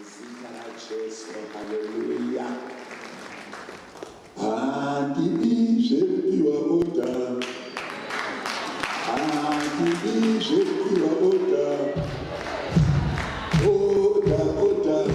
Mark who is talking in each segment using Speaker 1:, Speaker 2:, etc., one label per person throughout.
Speaker 1: Zina la Jesu, haleluya. Andini jepiwa oda. Andini jepiwa oda. Oda, oda.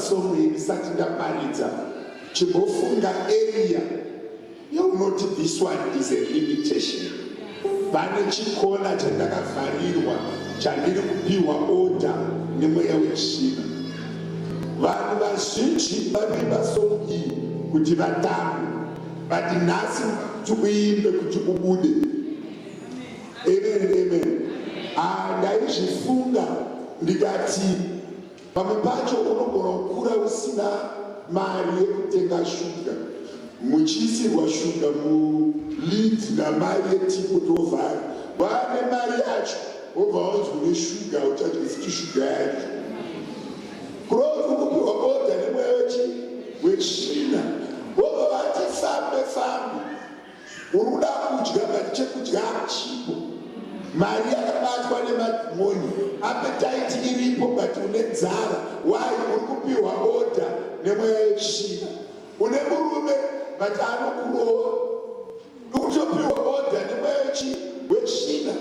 Speaker 1: Somwe isati ndaparidza chibofunga area yaunoti this one is a limitation. Pane chikona chandakavharirwa chandiri kupiwa order nemweya wechina. Vanhu vazhinji vanoimba song iyi kuti vatambe, but nhasi tikuimbe kuti ubude. Amen, amen. Ndaizvifunga ndikati pamwe pacho unogona kukura usina mari yekutenga shuga, muchiisirwa shuga mulid namari yetipo tovhara. Vane mari yacho wobva wanzwa neshuga uchadisiti shuga yacho. Kurova kupiwa oda nemweya wechina, wobva vati fambe fambe, uruda kudya but chekudya hachipo. Mari yakabatwa nemadhimoni, appetite iripo but une nzara. Why? Uri kupiwa oda nemweya wechina. Une murume but anokurova, uri kutopiwa oda nemweya wechina.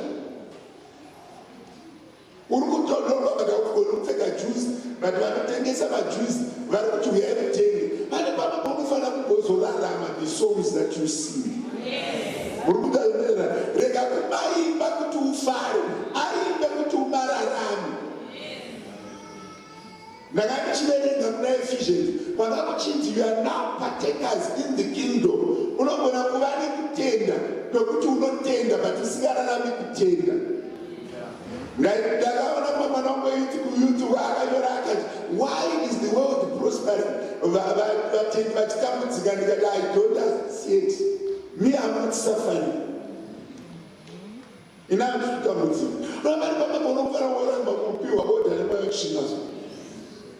Speaker 1: Uri kutonyorwa vakakugona kupfeka juice but vanotengesa majuice vari kuti uyai mutenge. Pane pamwe paunofanira kugozorarama the songs that you sing. Murukutaimira rega kumaimba kuti ufare, aimbe kuti umararame. Ndakandichiverenga muna Ephesians pakakuchinzi you are now partakers in the kingdom. Unogona kuva nekutenda kwekuti unotenda but usingararami kutenda. Ndakaona mwana wangu kuyutubu akanyora akati why is the world prospering? Vatendi vachitambudzika ndikati I don't see it. Me, I'm not suffering. Ina ndikutambudzika. Nomari pamabonofana woramba kupiwa oda nemweya wechina.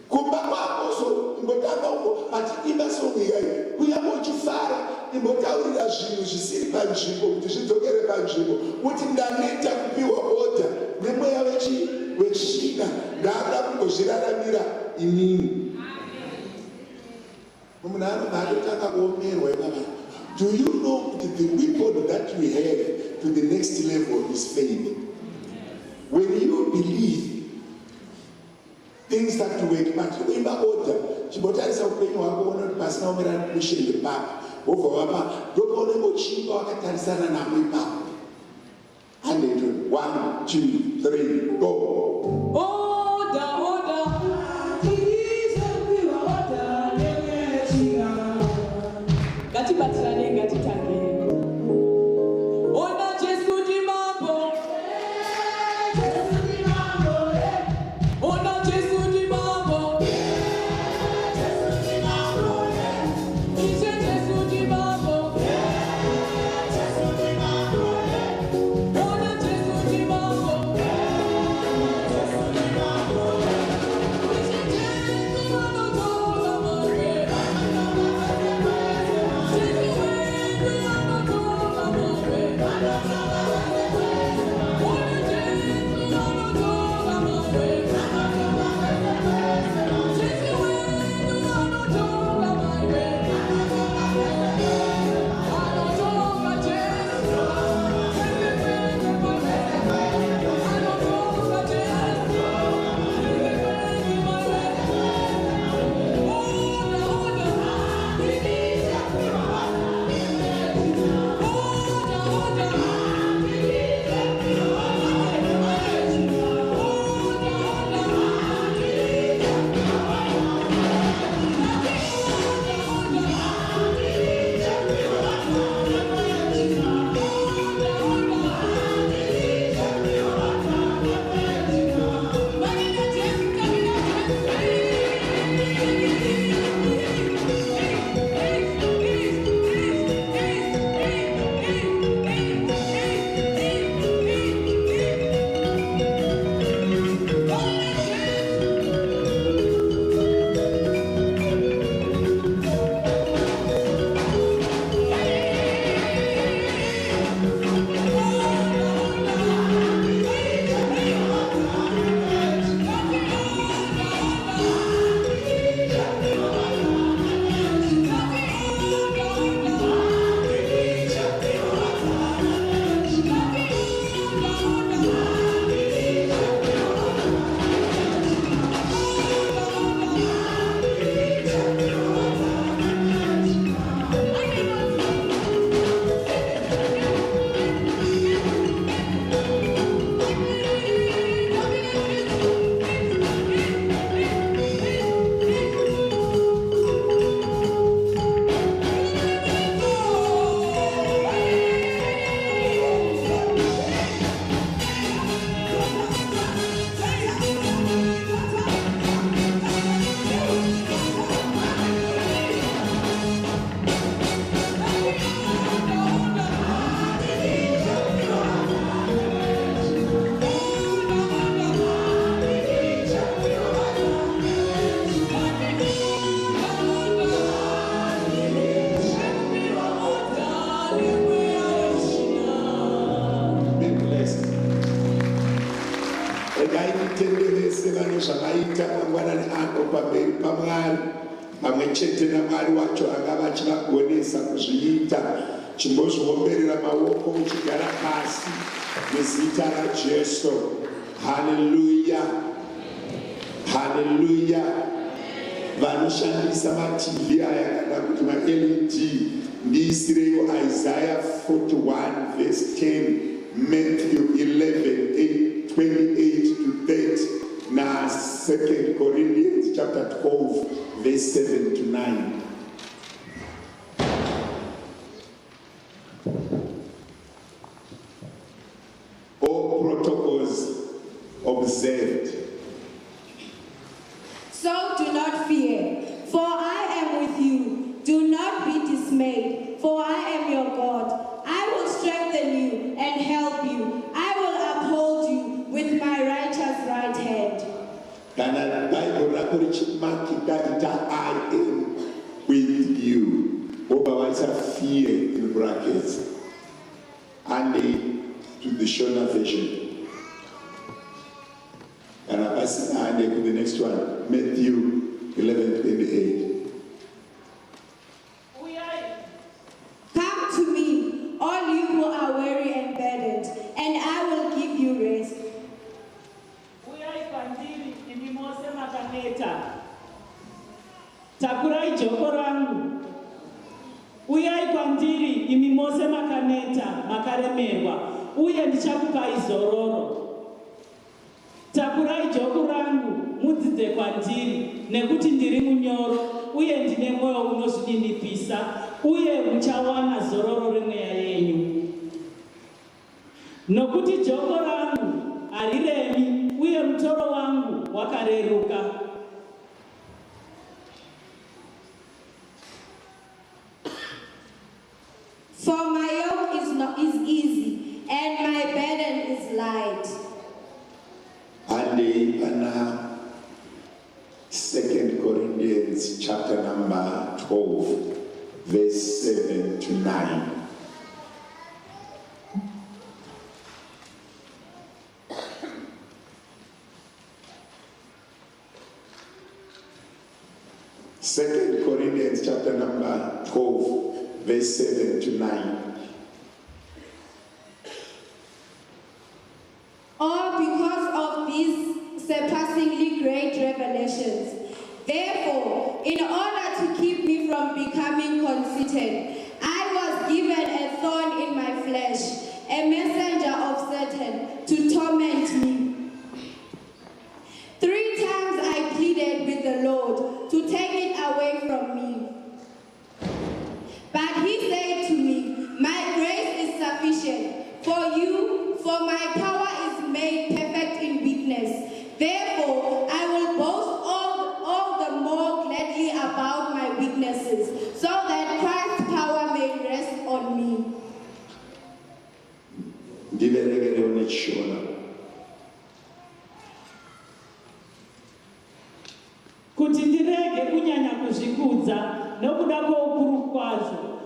Speaker 1: Kumba kwako so imbotanga uko achiimba song iyayi. Kunyangwe uchifara imbotaurira zvinhu zvisiri panzvimbo kuti zvidzokere panzvimbo. Kuti ndaneta kupiwa oda nemweya wechina. Ndakuda kungozviraramira inini. Munhu anotanga kuomerwa ikava. Do you know that the weapon that we have to the next level is faith? When you believe, things start to work. But in the order, chibotarisa upenyu wako uona kuti pasina umira kushende papo. Wobva wapa ndopaone mochimba wakatarisana namwe ipapo. 100, 1, 2, 3, go. Order, order. Ngatibatirane, ngatitange. Ona Jesu ndi mambo. Jesu ndi mambo. Ona Jesu ndi mambo. Jesu ndi mambo. Iche Jesu ndi mambo. Jesu ndi mambo. Ona Jesu ndi mambo. Jesu ndi mambo. Iche Mwari, pamwe chete naMwari wacho angava achivagonesa kuzviita, chimbozviomberera maoko uchigara pasi nezita raJesu. Haleluya, haleluya. Vanoshandisa ma-TV aya kana kuti ma-LED, ndiisirewo Isaiah 41 verse 10, Matthew 11, 28 to 30, na 2 Corinthians chapter 12 verse 7 to 9. All protocols observed.
Speaker 2: So do not fear, for I am with you. Do not be dismayed, for I am your God. I will strengthen you and help you. I will uphold you with my righteous right hand.
Speaker 1: Kana Bible rako richimakika ita I am with you. Obawaisa fear in brackets. And to the Shona version. And I pass and to the next one, Matthew 11:28.
Speaker 2: Come to me, all you who are weary and burdened, and I will give you rest.
Speaker 3: Takurai joko rangu. Uyai kwandiri imi mose makaneta makaremerwa, uye ndichakupai zororo. Takurai joko rangu, mudzidze kwandiri, nekuti ndiri munyoro, uye ndine mwoyo unozvidinipisa, uye muchawana zororo remweya yenyu. Nokuti joko rangu hariremi, uye mutoro wangu wakareruka.
Speaker 2: For my yoke is easy, and my burden is light.
Speaker 1: And in 2 Corinthians chapter number 12, verse 7 to 9. Second Corinthians chapter number 12, verse 7 to 9.
Speaker 2: All because of these surpassingly great revelations. Therefore, in order to keep me from becoming conceited, I was given a thorn in my flesh, a messenger of Satan to torment me. 3 times I pleaded with the Lord to take it away from me. But he said to me, my grace is sufficient for you, for my power is made perfect in weakness. Therefore, I will boast all the more gladly about my weaknesses, so that Christ's power may rest on me.
Speaker 3: Kuti ndirege kunyanya kuzvikudza nokuda kwoukuru kwazvo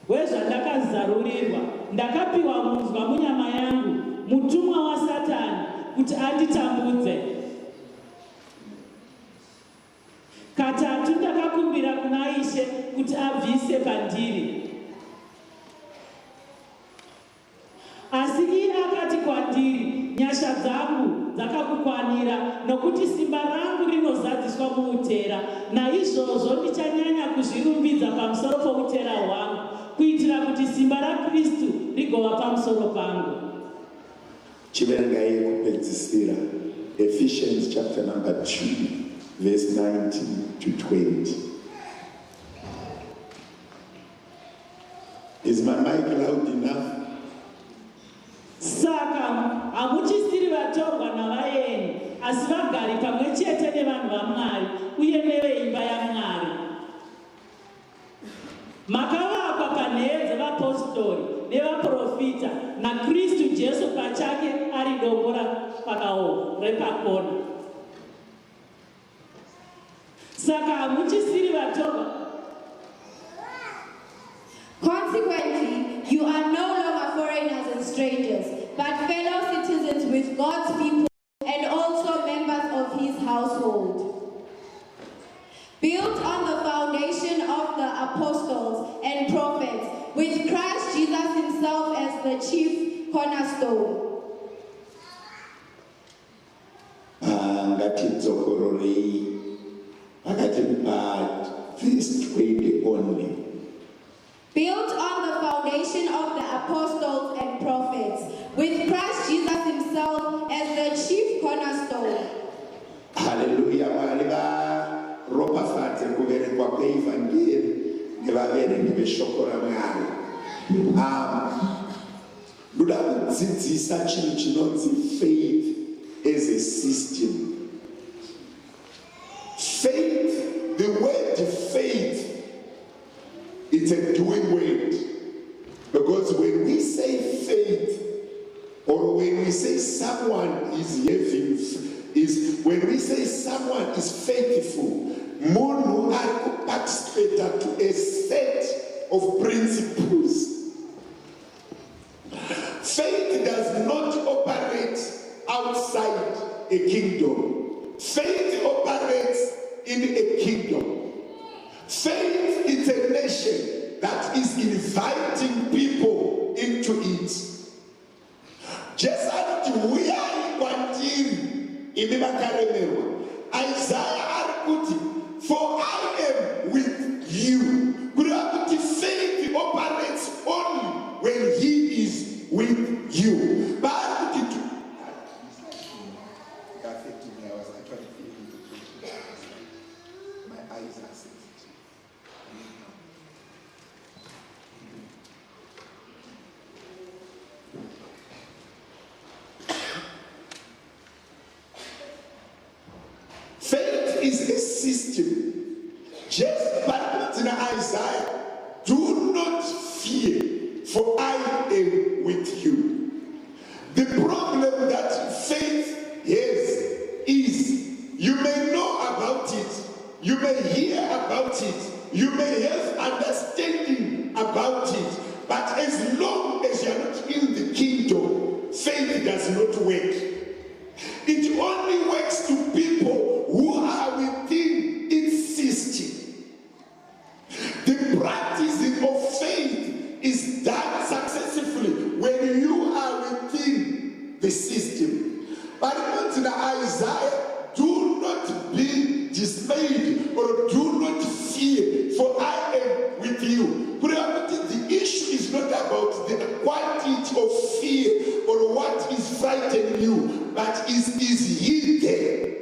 Speaker 3: hwezvandakazarurirwa, ndakapiwa munzwa munyama yangu, mutumwa waSatani, kuti anditambudze. Katatu ndakakumbira kuna Ishe kuti abvise pandiri. Asi iye akati kwandiri, nyasha dzangu dzakakukwanira, nokuti simba rangu rinozadziswa muutera. Naizvozvo ndichanyanya kuzvirumbidza pamusoro poutera hwangu, kuitira kuti simba raKristu rigova pamusoro pangu.
Speaker 1: Chiverenga yekupedzisira, Ephesians chapter number 2, verse 19 to 20. Is my mic loud enough?
Speaker 3: Saka hamuchisiri vatorwa navaeni, asi vagari pamwe chete nevanhu vaMwari uye neveimba yaMwari. Makavakwa panheyo dzevapostori nevaprofita, naKristu Jesu pachake ari dombo repakona. Saka hamuchisiri vatorwa.
Speaker 2: Consequently, you are no longer foreigners and strangers, but fellow citizens with God's people and also members of his household. built on the foundation of the apostles and prophets, with Christ Jesus himself as the chief cornerstone.
Speaker 1: Verse 20 only.
Speaker 2: Built on the foundation of the apostles and prophets, with Christ Jesus himself as the chief cornerstone.
Speaker 1: Hallelujah. Ropa kuverekwa kweivhangeri nevaverengi veshoko raMwari. Ndoda kudzidzisa chinhu chinonzi faith as a system. Faith, the word faith, it's a doing word. Because when we say faith, or when we say someone is having, when we say someone is faithful, munhu ari kuparticipate to a set of principles. Faith does not operate outside a kingdom. Faith operates in a kingdom. Faith is a nation that is inviting people into it. Just as we are kwandiri imi vakaremerwa. Isaiah arikuti, for I am with you. Kuti faith operates only when he is with you. Faith is a system. Just like in Isaiah, do not fear, for I am with you. The problem that faith has is you may know about it, you may hear about it, you may have understanding about it, but as long as you are not in the kingdom, faith does not work. It only works to people who are within its system. The practicing of faith is done successfully when you are within the system. But in Isaiah, do not be dismayed or do not fear, for I am with you. The issue is not about the quantity of fear or what is frightening you, but is he there?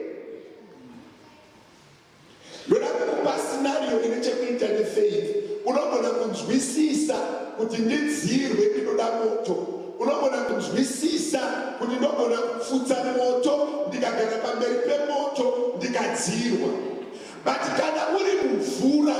Speaker 1: Scenario inechekuita nefaith, unogona kunzwisisa kuti ndidzirwe ndinoda moto, unogona kunzwisisa kuti ndogona kufutsa moto ndikagara pamberi pemoto ndikadzirwa. But kana uri mumvura,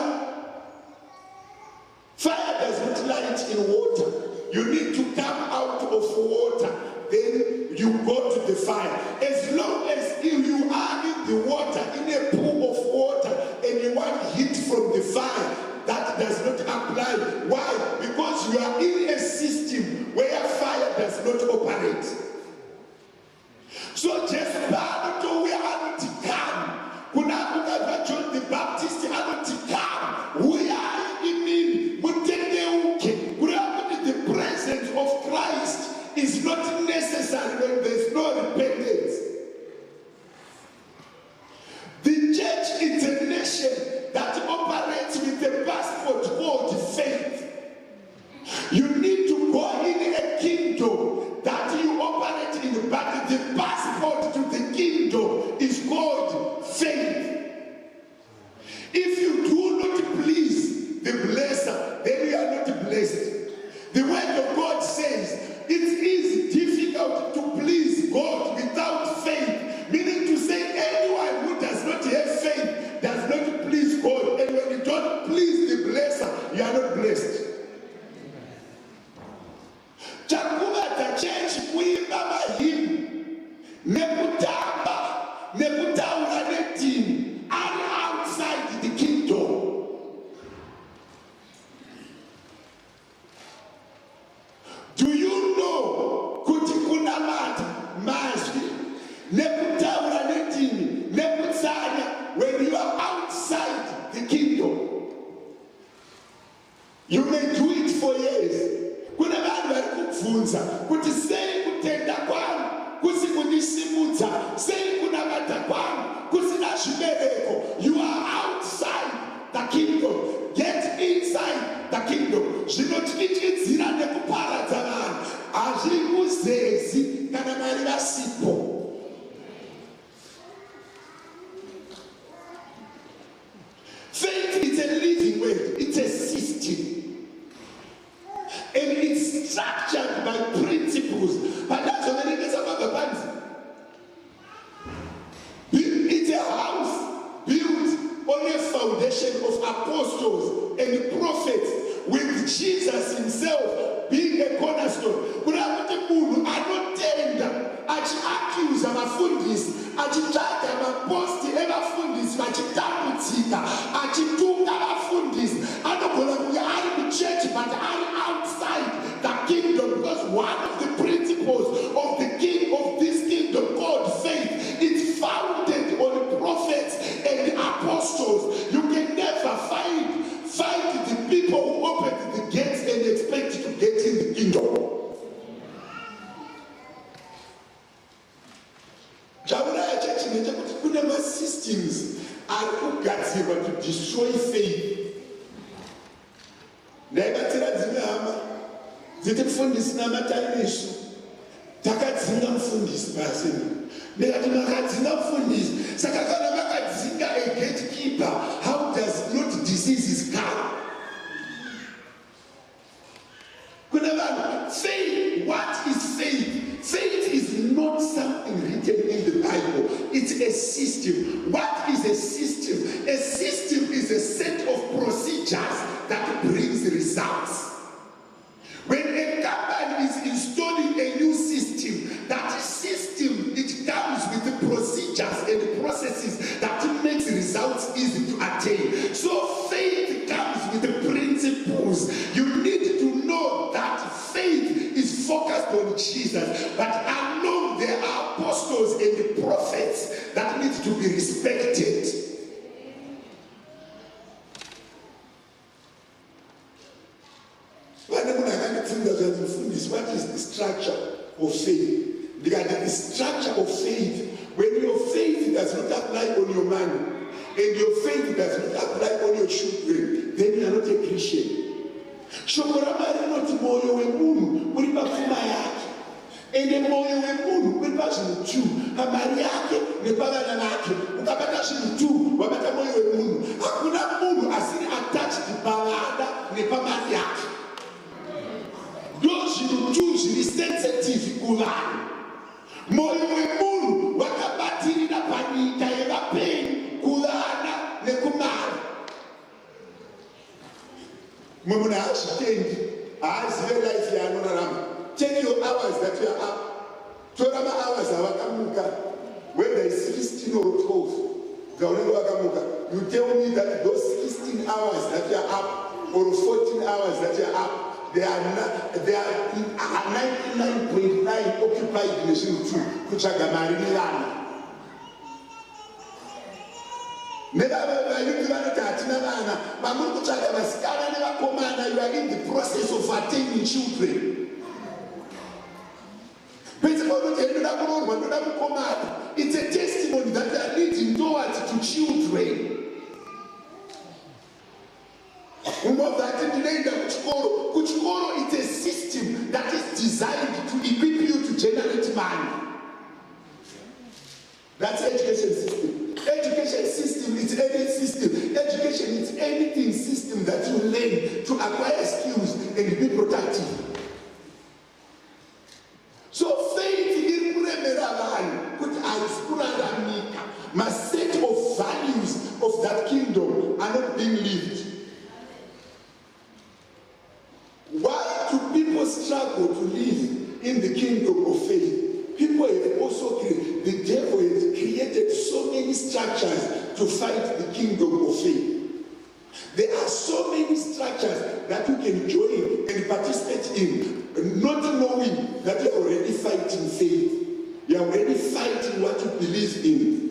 Speaker 1: fire does not light in water. You need to come out of water, then you go to the fire. As long as you are in the water, in a pool of water, and you want heat from the fire, that does not apply. Why? Because you are in a system where fire does not operate. So just to where I to come. Kuna John the Baptist to come. We are in the presence of Christ is not necessary when there is no repentance. The church is a nation that operates with a passport called faith. You need to go in a kingdom that you operate in, but the passport to the kingdom is called faith. If you do not please the blesser, then you are not blessed. The word of God says it is difficult to please God without faith, meaning to say anyone who does not have faith does not please God. And when you don't please the blesser, you are not blessed. Chakuvata church kuimba mahimni nekutamba nekutaura nedini are outside the kingdom. azvikuzezi kana Mwari vasipo. Faith is a living word, it's a system, and it's structured by principles. But that's what it is about the Bible. It's a house built on a foundation of apostles and prophets, with Jesus himself being a cornerstone. But I want to move, I don't tender. Achiaccuse abafundisi, achitsvaga maposti evafundisi vachitambudzika, achitunga vafundisi, anogona kunge ari muchechi but ari outside the kingdom, because one of the principles of the king of this kingdom called faith is founded on prophets and apostles. You can never fight the people who opened the gates and expect to get in the kingdom. Chauraya chachi ndechekuti kune masystems ari kugadzirwa to destroy faith. Ndaibatsira dzimwe hama dziti mufundisi namatari nesu takadzinga mufundisi basi. Ndikati makadzinga mufundisi, saka kana makadzinga a gatekeeper, how does not diseases come? Kuna vanhu, faith, what is faith? Faith is not something written in the Bible. It's a system. What is a system? A system is a set of procedures that brings results. When a company is installing a new system, that system, it comes with the procedures and the processes that makes results easy to attain. So faith comes with the principles. You need to know that faith is focused on Jesus, but along there are apostles and the prophets that need to be respected. What is the structure of faith? Because the structure of faith, when your faith does not apply on your money, and your faith does not apply on your children, then you are not a Christian. Shokorama rinoti moyo wemunhu uri papfuma yake, ende moyo wemunhu uri pazvinhu tu, pamari yake nepavana vake. Ukabata zvinhu tu, wabata moyo wemunhu. Hakuna munhu asiri attached pavana nepamari yake. Zvinhu tu zviri sensitive kuvanhu. Moyo wemunhu wakabatirira panyika yevapenyu, kuvana nekumari. Munhu haazvitendi, haazive life yaanorarama. Take your hours that you are up. Tora ma-hours awakamuka, whether it's 16 or 12, dzaunenge wakamuka. You tell me that those 16 hours that you are up, or 14 hours that you are up, they are 99.9 occupied nation too. Kuchaga mari nevana. Nevayuti vanoti hatina vana, vamuri kutsvaga vasikana nevakomana, you are in the process of attaining children. It's a testimony that they are leading towards to children. Kuchikoro is a system that is designed to equip you to generate money. That's education system. Education system is any system. Education is anything system that you learn to acquire skills and be productive. So faith in my set of values of that kingdom are not being lived. Why do people struggle to live in the kingdom of faith? People have also created, the devil has created so many structures to fight the kingdom of faith. There are so many structures that you can join and participate in, not knowing that you're already fighting faith. You're already fighting what you believe in.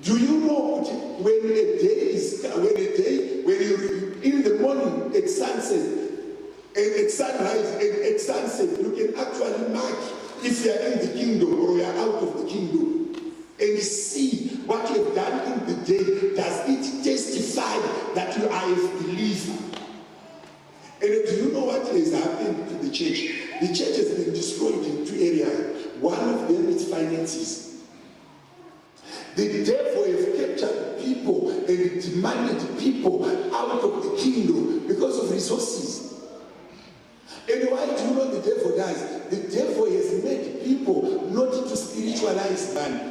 Speaker 1: Do you know when you're in the morning at sunset, and at sunrise and at sunset, you can actually mark if you are in the kingdom or you are out of the kingdom, and see what you have done in the day. Does it testify that you are a believer? And do you know what has happened to the church? The church has been destroyed in two areas. One of them is finances. The devil has captured people and demanded people out of the kingdom because of resources. And why do you know the devil does? The devil has made people not to spiritualize money.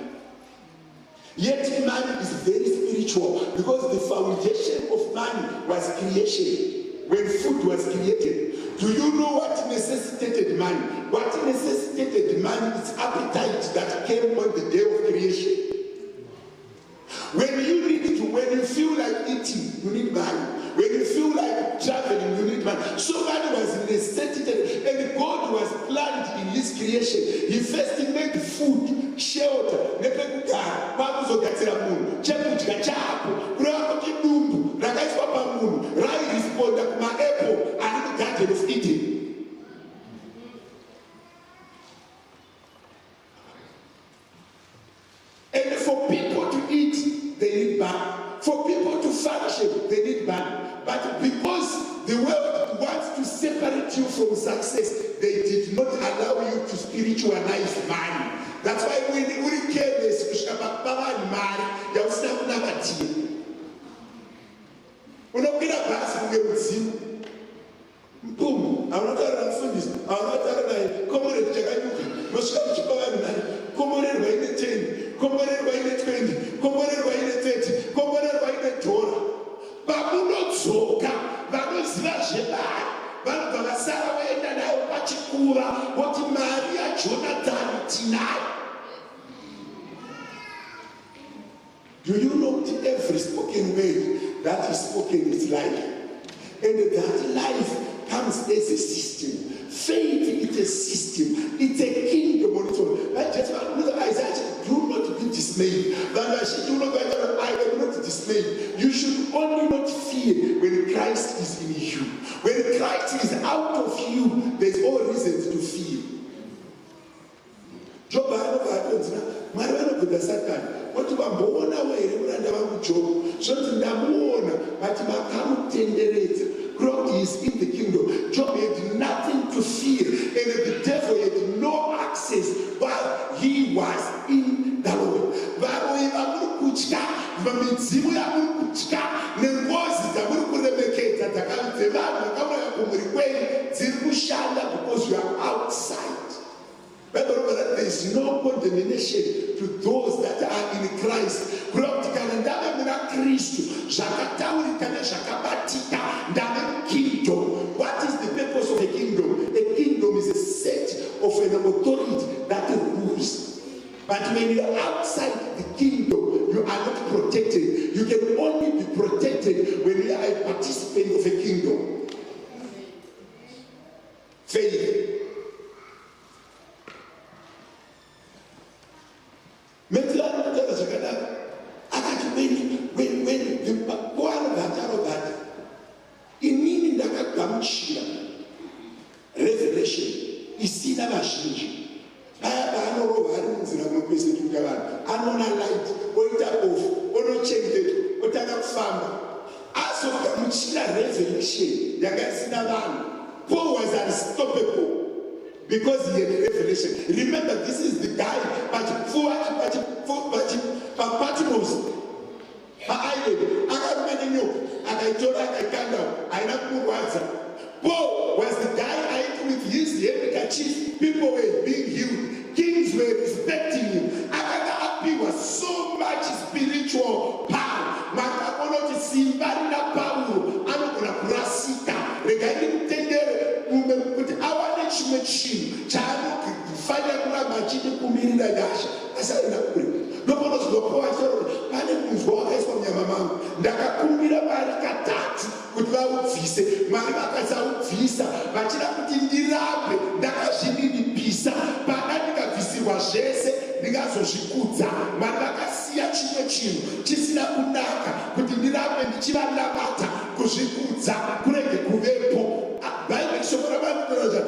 Speaker 1: Yet money is very spiritual because the foundation of money was creation. When food was created, do you know what necessitated money? What necessitated money is appetite that came on the day of creation. When you feel like eating, you need money. When you feel like traveling, you need money. So money was necessitated, and God was planned in His creation. He first made food, shelter, of eating. And for people to eat, they need money. For people to function, they need money. But because the world wants to separate you from success, they did not allow you to spiritualize money. That's why when we came to money, you have to have unopira basi kungemudzimu boom anotara mfundisi anotara naye komorerwa chakanyuka nosvika kuchipa vanhu nani komorerwa ine 10 komorerwa ine 20 komorerwa ine 30 komorerwa ine dhora pamunodzoka vanoziva zvemari vanobva vasara vaenda nayo pachikura voti mari yaJonathani tinayo. Do you know that every spoken word that is spoken is life? And that life comes as a system. Faith is a system. It's a kingdom on its own. I just want to Isaiah, do not be dismayed. I am not dismayed. You should only not fear when Christ is in you. When Christ is out of you, there's all reasons to fear. Job happens now. Mwari vanobvunza Satani kuti vamboona here muranda vangu Job zvoti ndamuona but makamutenderedza. God is in the kingdom. Job had nothing to fear, and the devil had no access while he was in the Lord. Varoi vamuri kutya, vamidzimu yamuri kutya, nengozi dzamuri kuremekedza dzakanzi vanhu vakauya kumuri kwenyu dziri kushanda because you are outside. There is no condemnation to those that are in Christ. What is the purpose of a kingdom? A kingdom is a set of an authority that rules. But when you are outside the kingdom, you are not protected. You can only be protected when you are a participant of a kingdom. Faith. When the inini ndakagamuchira revelation isina vazhinji aya paanorova ari munzira munopesetuka vanhu anoona light oita off onochengetwa otanga kufamba azogamuchira revelation yanga isina vanhu. Paul was unstoppable because he had a revelation. Remember, this is the guy Patmos island akarumanya nyoka akaitora akaikanda aina kumurwadza. Paul was the guy with his handkerchief. People were being healed. Kings were respecting him. He was so much spiritual power. Makakonoti simbarina Paulo anogona kurasika regaini mutendere kuti awane chimwe chinhu chaanofanira kuramba achide kumirira nyasha asaenda kure. Ndoponozwa pane munzwa wakaiswa munyama mangu ndakakumbira mari katatu kuti vaubvise. Mwari vakasaubvisa vachida kuti ndirambe ndakazvininipisa. Pana ndikabvisirwa zvese ndingazozvikudza. Mwari vakasiya chimwe chinhu chisina kunaka kuti ndirambe ndichivanamata kuzvikudza kurege kuvepo. Bible shoko ravanoroza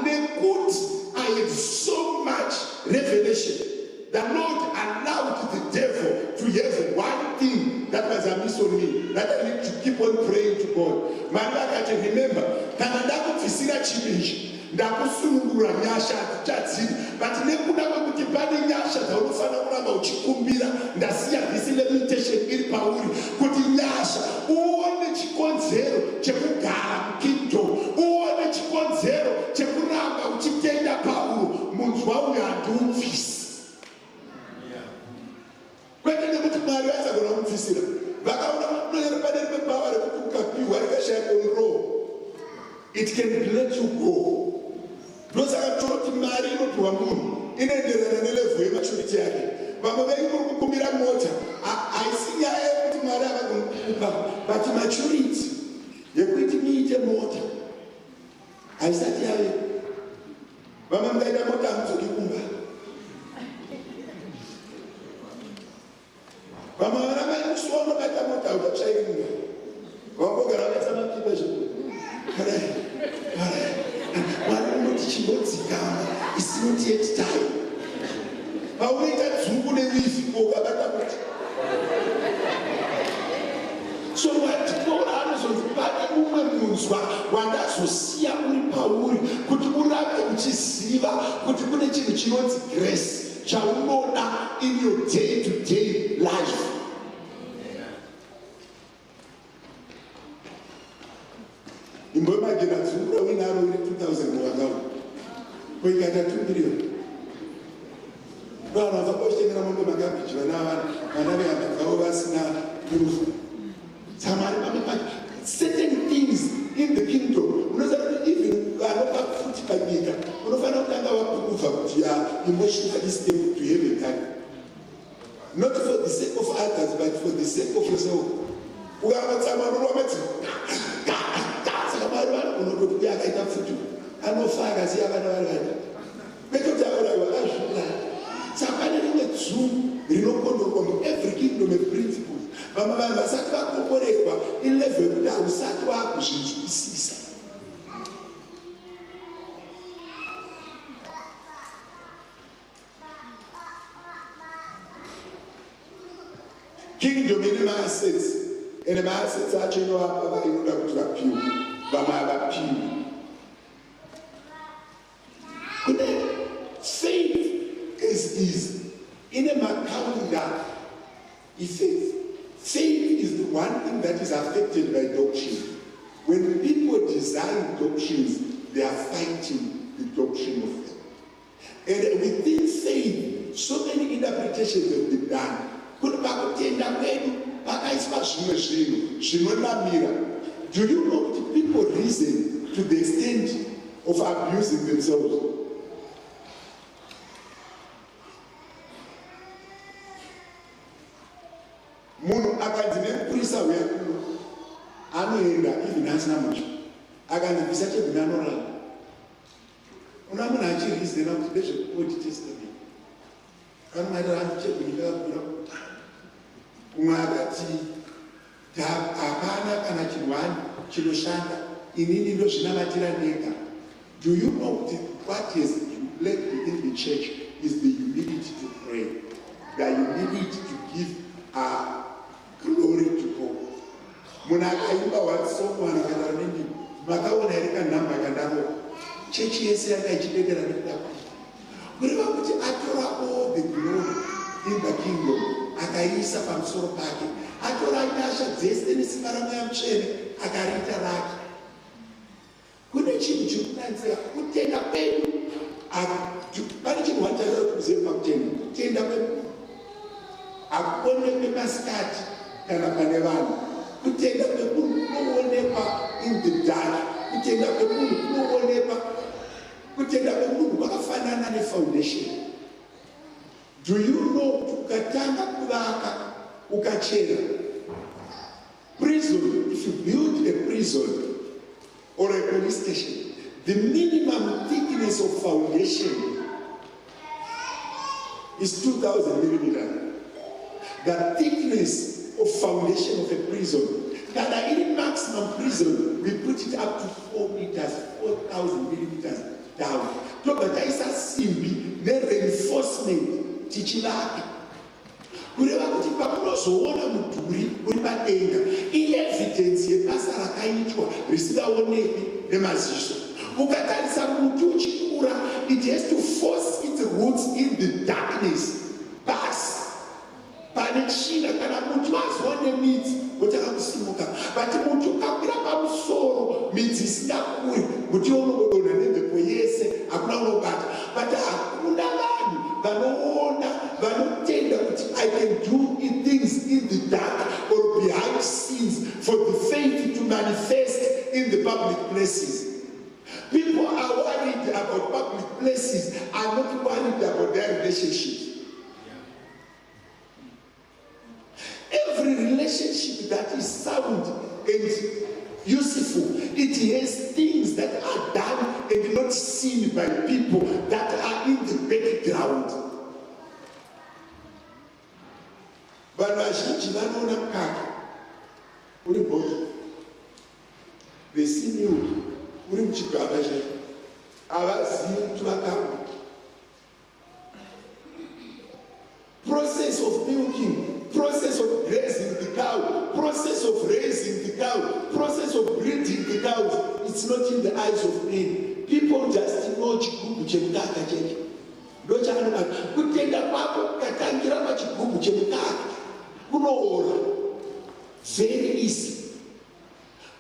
Speaker 1: nekuti I had so much revelation. The Lord allowed the devil to have one thing that was amiss on me. that I need to keep on praying to God. Mwari vakati, remember, kana ndakubvisira chinhu ichi ndakusunungura nyasha hatichadzivi, but nekuda kwekuti pane nyasha dzaunofanira kuramba uchikumbira, ndasiya this limitation iri pauri kuti nyasha uone chikonzero chekugara mukingdom, uone chikonzero chekuramba uchitenda Paulo. Munzwa uyu handiubvisi kwete nekuti Mwari vaisagona kumubvisira, vakaona paderi pepawa rekuti ukapiwa rikashaya control, it can let you go. Ndosaka toti mari inopiwa munhu inoenderana nelevu yematurity yake. Vamwe venyu muri kukumbira mota, haisi nyaya yekuti Mwari avakupa, but maturity yekuti muite mota haisati yave. Vamwe mukaita mota hamudzoki kumba. Vamwe vana vaikusuwa mukaita mota hauchatsvaiki kumba. Vambogara vakaisa mapipa zvikuru. Mwari unoti chimbodzikama, it's not yet time. Paunoita dzungu newizi ukabata kuti. So watikoura anozonzi pane mumwe munzwa wandazosiya uri pauri kuti urambe uchiziva kuti kune chinhu chinonzi grace chaunoda in your day to day life. Imbomagena dzungura winaro uri 2000 wangau kuikaita 2 million. Vanhu vakaposhitengera mombe makabichi vana vehama dzavo vasina rufu. Tamari certain things in the kingdom unoziva kuti even vanopa futi panyika unofanira kutanga waprova kuti emotional step to heaven time, not for the sake of others but for the sake of yourself. Ukavatsama unovamatsi saka Mwari vanogona akaita futi anofa akasiya vana vari vana kwetoti auraiwa akazviuraya. Saka pane rimwe dzungu rinokondorwa muevery kingdom of principles. Vamwe vanhu vasati vakomborekwa ilevel yekuti hausati wakuzvinzwisisa. Kingdom ine maassets, ene maassets acho inovapa vainoda kuti vapiwe, vamwe havapiwi. Kune faith is ine makaunda effects. Faith is the one thing that is affected by doctrine. When people design doctrines, they are fighting the doctrine of faith. And within faith, so many interpretations have been done. Do you know that people reason to the extent of abusing themselves? Munhu akanzi nemuprisa wekuno anoenda even asina mucho, akanzi bvisa chegumi anoramba. Una munhu achirizena kuti ndezve testament kana maita hanzi chegumi kakakura kutanga. Umwe akati hapana kana chinhwani chinoshanda, inini ndozvinamatira ndega. Do you know that what has led within the church is the humility to pray, the humility to give glory to God. Munhu akaimba one song vanakadaro nendimi, makaona here kanhamba kandaro chechi yese yanga ichidedera nekuda kureva kuti atora all the glory in the kingdom akaisa pamusoro pake, atora nyasha dzese nesimba ramweya mutsvene akariita rake. Kune chinhu chiri kunanzira kutenda kwedu. Pane chinhu wanditaura kuziva pakutenda, kutenda kwedu hakuonekwi masikati kana pane vanhu. Kutenda kwemunhu kunoonekwa in the dark. Kutenda kwemunhu kunoonekwa. Kutenda kwemunhu kwakafanana nefoundation. Do you know kuti ukatanga kuvaka ukachera prison, if you build a prison or a police station, the minimum thickness of foundation is 2,000 millimeters. The thickness of foundation of a prison, that in maximum prison, we put it up to 4 meters, 4,000 millimeters down. So that is a simbi, the reinforcement, tichilaki. kureva kuti pamunozoona mudhuri uri padenga ievidence yebasa rakaitwa risingaonekwi nemaziso. Ukatarisa muti uchikura, it has to force its roots in the darkness. Basi pane china kana muti wazowa nemidzi wotaka kusimuka, but muti ukakwira pamusoro midzi isingakuri, muti unongodonha nemhepo yese, hakuna unobata. But hakuna vanhu vanoona vanotenda kuti I can do things in the dark or behind scenes for the faith to manifest in the public places. People are worried about public places, are not worried about their relationships. Every relationship that is sound and useful, it has things that are done and not seen by people that are in the background. Vanhu vazhinji vanoona mukaka uri bhodha, they see milk uri muchigaba chacho, havazivi kuti vakabva. Process of milking, process of grazing the cow, process of raising the cow, process of breeding the cows, it's not in the eyes of men. People just know chigubhu chemukaka chacho. Ndo chakanaka kutenda kwako kukatangira pachigubhu chemukaka kunoora very easy.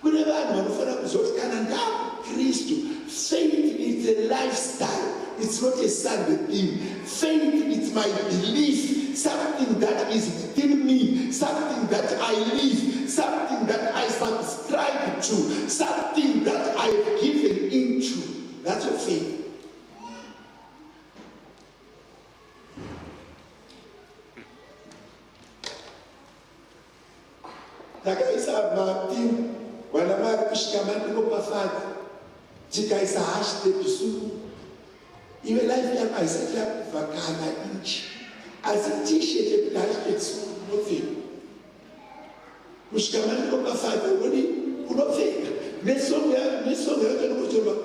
Speaker 1: Kune vanhu vanofanira kuzoti kana ndaKristu, faith is a lifestyle, it's not a Sunday thing. Faith is my belief, something that is within me, something that I live, something that I subscribe to, something that I have given into. That's your faith. Takaisa matimu wana mari kushikamana nopafadza tikaisa hashtag suku iwe life yako haisati yakubva kana inchi, asi t-shirt yekuti hashtag suku unopfeka kushikamana nopafadza uri unopfeka nesongo yako nokutorwa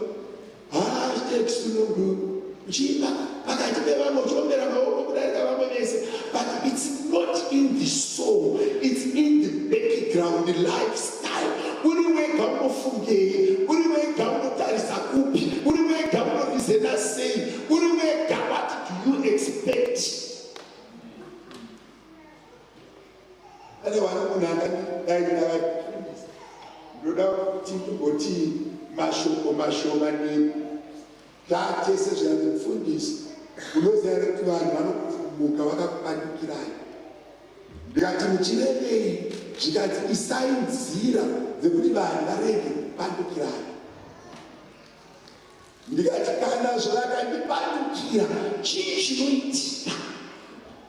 Speaker 1: hashtag sunungu uchiimba pakati pevanhu uchiomera maoko kudarika vamwe vese, but it's not in the soul, it's in the background, the lifestyle. Uri wega unofungei, uri wega unotarisa kupi, uri wega unorizena sei, uri wega what do you expect? Ane wana munhu akadaira vafundisi, ndoda kuti kungoti mashoko mashomani zvatese zvanzi mufundisi unoziva kuti vanhu vanokumuka vakakupandukirai. Ndikati muchirevei zvikati isai nzira dzekuti vanhu varege kupandukirai. Ndikati kana zvavakandipandukira chii chinoitika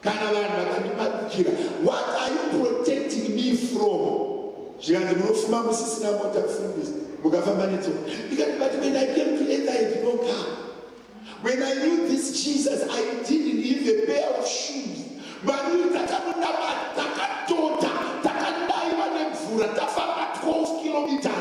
Speaker 1: kana vanhu vakandipandukira, what are you protecting me from? Zvikanzi munofuma musisina mota mufundisi mukafamba netsoka. Ndikati but when I came to earth I did not come. When I knew this Jesus I didn't need a pair of shoes. Vanhu takamunamata takatota takandaiva nemvura tafamba 12 kilometers.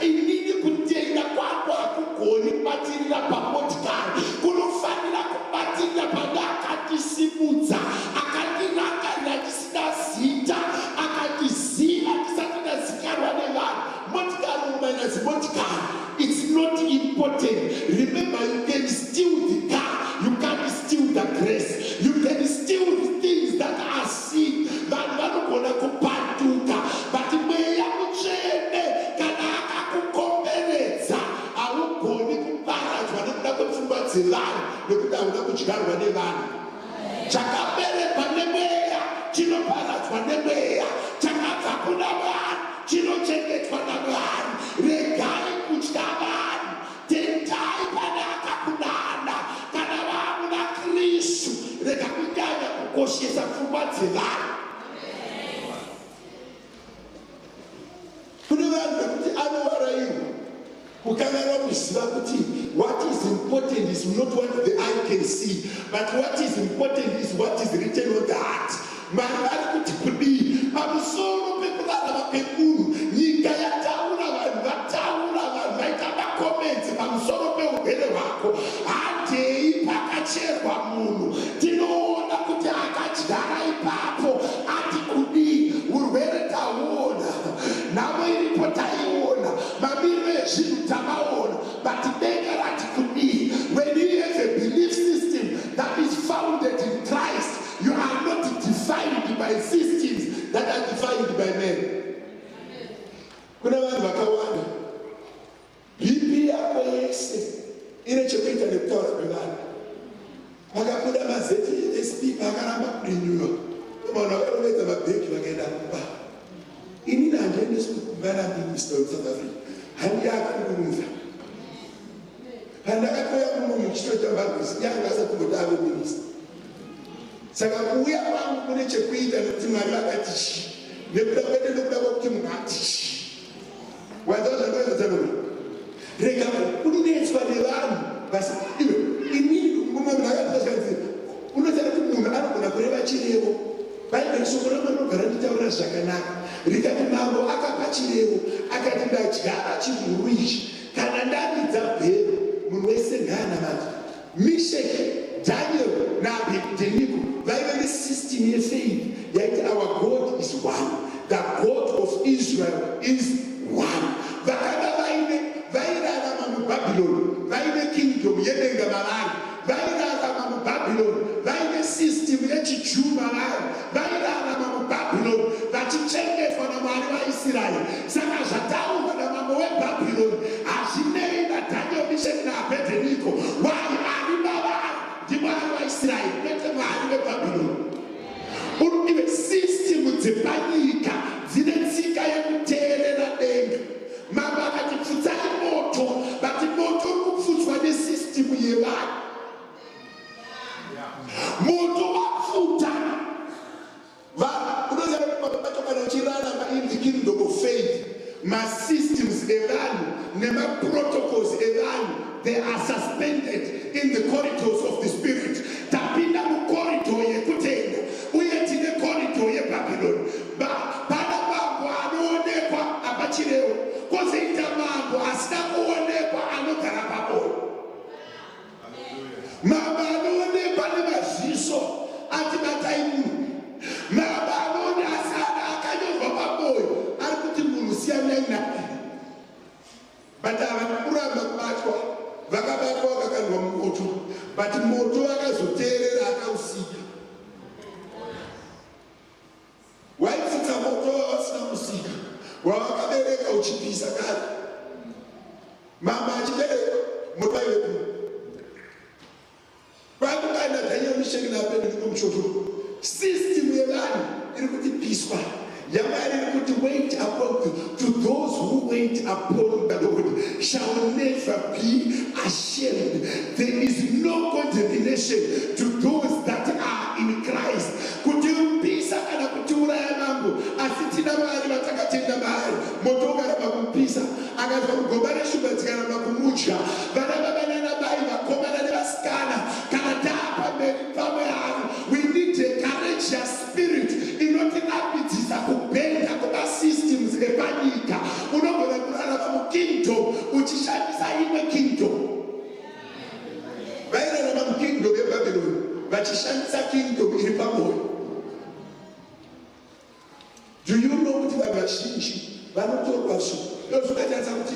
Speaker 1: Inini kutenga kwako hakugoni kubatirira pamotikari, kunofanira kubatirira panga akatisimudza akatiranga ndachisina zita akatiziva tisati ndazikanwa nevanhu. Motikari umainasi motikari, it's not important. Remember, you can steal the car, you can't steal the grace. You can steal the things that are seen. Vanhu vanogona kupanduka, but mweya mutsvene kana akakukomberedza haugoni kuparadzwa nekuda kwepfungwa dzevanhu nekuti hauna kudyarwa nevanhu. Chakaberekwa nemweya chinoparadzwa nemweya, chakabva kuna vanhu chinochengetwa navanhu. Regai kutya vanhu, tendai pane akakunana. Kana vamuna Kristu, rega kunyanya kukoshesa pfungwa dzevanhu. Kune vanhu vekuti anovarayirwa kukanganwa kuziva kuti what is important is not what the eye can see, but what is important is what is written on the heart. Mwari vari kuti kudii pamusoro pekurarama pemunhu. Nyika yataura, vanhu vataura, vanhu vaita makomenti pamusoro peugere hwako. Handei pakacherwa munhu, tinoona kuti akadyara ipapo Kuna vanhu vakawanda BP yako yese ine chekuita nekutaura kwevanhu. Vakabuda maZSP vakaramba kurenyuwa. Vanhu vakarovedza mabhegi vakaenda kumba. Inini handiendeswi kugara minister weSouth Africa. Handi yakandiunza. Pandakatoya muno muchito chamabhisi yanga asati kuti ave minister. Saka kuuya kwangu kune chekuita nekuti Mwari vakati chi. Nekuda kwete nekuda kwokuti munhu ati chi. Wanza zvanoenzana rega kunetswa nevanhu basi iwe inini mumwe munhu akatoshandisira unoziva kuti munhu anogona kureva chirevo. Bhaibheri shoko ramanogara nditaura zvakanaka rikati mambo akapa chirevo akati ndadyara chiguru ichi kana ndaridza bhero munhu wese ngaanamati. Meshaki, Daniel naAbednego vaive nesystem yefaith yaiti our God is one, the God of Israel is one. Vakanga vairarama muBhabhironi vaine kingdom yedenga mavari, vairarama muBhabhironi vaine system yechiJuu mavari, vairarama muBhabhironi vachichengetwa naMwari vaIsraeri. Saka zvataurwa namambo weBhabhironi hazvinei naDaniel, Meshaki naAbednego. Mwari ari mavari ndiMwari vaIsraeri, kwete Mwari weBhabhironi. Ive system dzepanyika dzine tsika yekuteerera denga. Mambo akati pfutsai moto, bati moto urikupfutswa nesystem yevanhu. Moto wapfuta. Unoziva kuti kana uchirarama in the kingdom of faith, masystems evanhu nemaprotocols evanhu, they are suspended in the corridors of the spirit. Tapinda mucorridor yekutenga uye tine corridor yeBhabhironi. Pana mambo anoonekwa apachirevo, kwozoita mambo asina kuonekwa anogara pamoyo. Mambo anoonekwa nemaziso ati batai munhu. Mambo anoone asana akanyorwa pamoyo ari kuti munhu siyanai naye. But havana kuramba kubatwa, vakabatwa vakakandwa mumoto, but moto vakazoteerera akausika. Waipfuta moto wasina musika wavakabereka uchipisa kare. Mama achibereka moto waive kuno. Kwakukaenda Daniel, Meshaki naAbednego muchoto. System yevanhu iri kutipiswa. Yamari iri kuti wait upon to those who wait upon the Lord shall never be ashamed. There is no condemnation to those that are in Christ. Kuti upisa kana kuti uraya mambo asi tina vari vatakatenda maari. Moto ukaramba kupisa akazva kugomba neshuga dzikaramba kumudya. Vana vabananabai vakomana nevasikana kana taapamberi pamwe avo. We need a courageous spirit inotirapidza kubhenda kwemasystems epanyika. Unogona kurarama mukingdom uchishandisa imwe kingdom. Vairarama mukingdom yeBhabhironi vachishandisa kingdom iri pamoyo. Do you know kuti vanhu vazhinji vanotorwa zvo? Ndozvakataridza kuti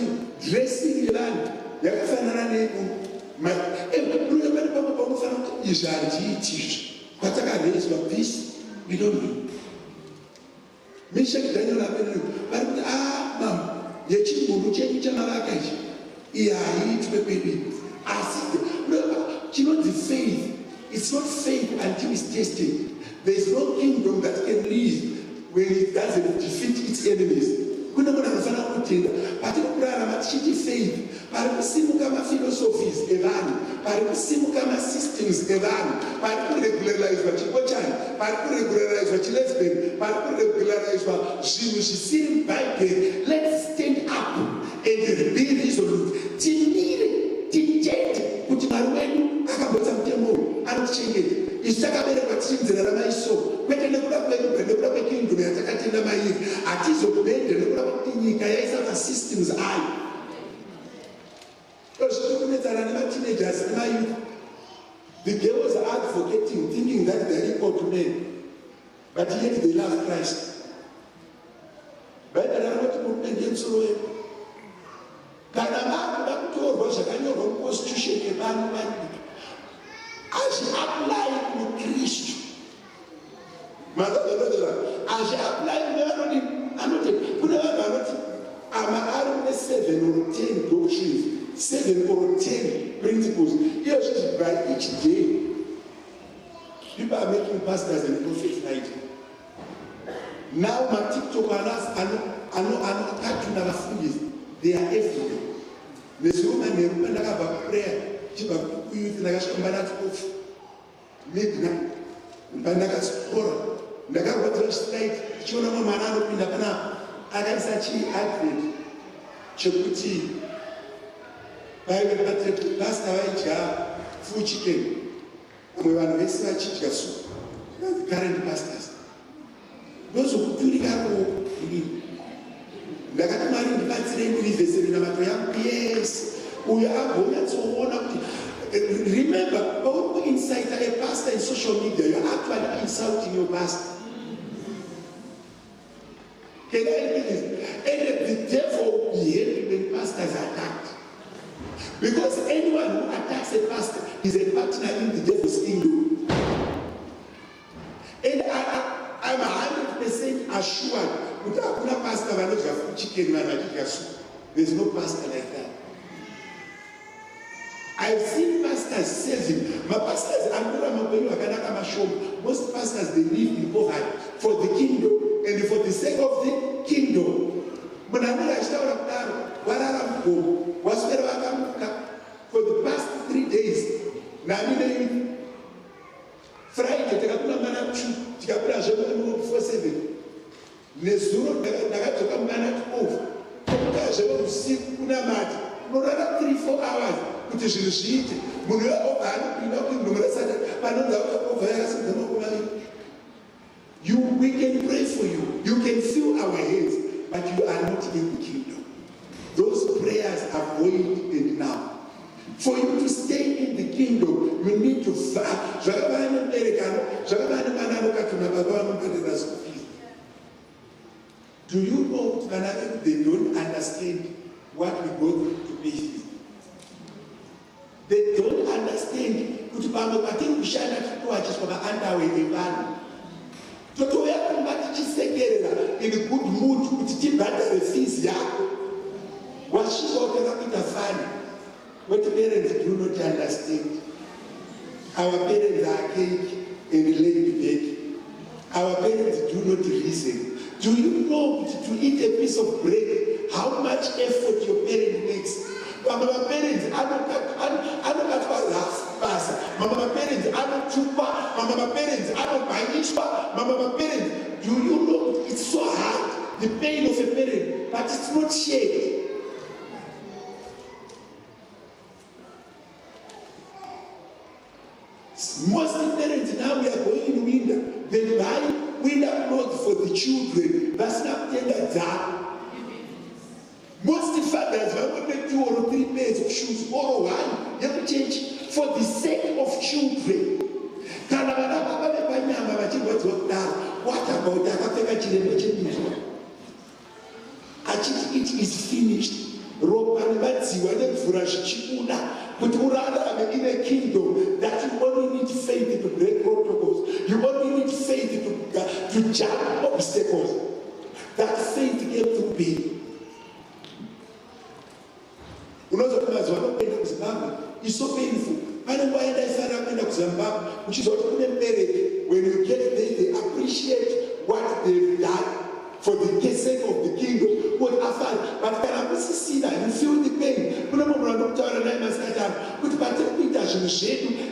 Speaker 1: dressing yevanhu yakafanana nemunhu. Vari pamwe panofanira kuti izvi handiitizvi kwatakarezwa peace. We don't know. Meshaki, Daniel naAbednego vari kuti mambo yechiguru chedu chamavaka ichi iyi haiitwe kwedu. Asi chinonzi faith, it's not faith until it's tested. There is no kingdom that can live when it doesn't defeat its enemies. Kuna munhu anofanira kutenda patiri kurarama tichiti faith, pari kusimuka maphilosophies evanhu, pari kusimuka masystems evanhu, pari kuregularizwa chipochani, pari kuregularizwa chilesbian, pari kuregularizwa zvinhu zvisiri mubhaibheri. Let's stand up and be resolute. Timire, titende kuti Mwari wedu akabvisa mutemo uyu anotichengeta. Isu takaberekwa tichinzira ramaiso kwete nekuda kwedu nekuda kwekingdom yatakatenda mairi. Hatizobhende nekuda kwekuti nyika yaisa masystems ayo. Zviri kunetsana nemateenagers nemayouth. The girls are advocating, thinking that they are equal to men, but yet they love Christ. Bhaibheri rinoti murume ndiye musoro wedu. Kana vanhu vakutorwa zvakanyorwa muconstitution yevanhu vanyika azviapply kuKristu. Mazazanozera azviapply nevanoti anoti kune vanhu vanoti 7 or 10 doctrines, 7 or 10 principles. Here's by each day. People are making pastors and prophets right. Now my TikTok they are everywhere. There's woman who have a prayer. She have a youth like a midnight. Bandaka score. Naga water state. Chona manano pinapana. Agasachi advent. Cheputi. Bible patrick pastor waija food chicken. We want to say chichasu. The current pastors. Those who do the go. Ndakati mari ndibatsire university namato yes we are going to one. Remember, when you incite a pastor in social media, you're actually insulting your pastor. Can I repeat this? And the devil will be happy when pastors are attacked. Because anyone who attacks a pastor is a partner in the devil's kingdom. And I'm 100% assured. There's no pastor like that. I've seen pastors serving. My pastors, most pastors, they live in poverty for the kingdom and for the sake of the kingdom. For the past 3 days, Friday, before 7. Nesuro ndakatoka mwana over. Kukaje usiku kuna mati. Murara 3-4 hours kuti zvinhu zviite. Munhu wakobva pinda kundomurasana panonza over yakasindana kumali. We can pray for you. You can fill our hands, but you are not in the kingdom. Those prayers are void and now. For you to stay in the kingdom, you need to fast. Do you know that they don't understand what we go through to pay fees? They don't understand. In a good mood, the fees. What she what parents do not understand. Our parents are cake and laid back. Our parents do not reason. Do you know to eat a piece of bread, how much effort your parent makes? Mama parents, I don't Mama parents, I don't chupa. Mama parents, I don't buy ishpa. Mama parents, do you know it's so hard, the pain of a parent, but it's not shared. Most parents now we are going in winter. They buy winter clothes for the children. That's not that. Most fathers will make 2 or 3 pairs of shoes or one. You have to change for the sake of children. What about that? It is finished. But in a kingdom that you only need faith to break protocols. You only need faith to jump obstacles. That faith came through pain. It's so painful. And why I started to Zimbabwe, which is what when you get there, they appreciate what they've done for the sake of the kingdom. But can I see that? You feel the pain.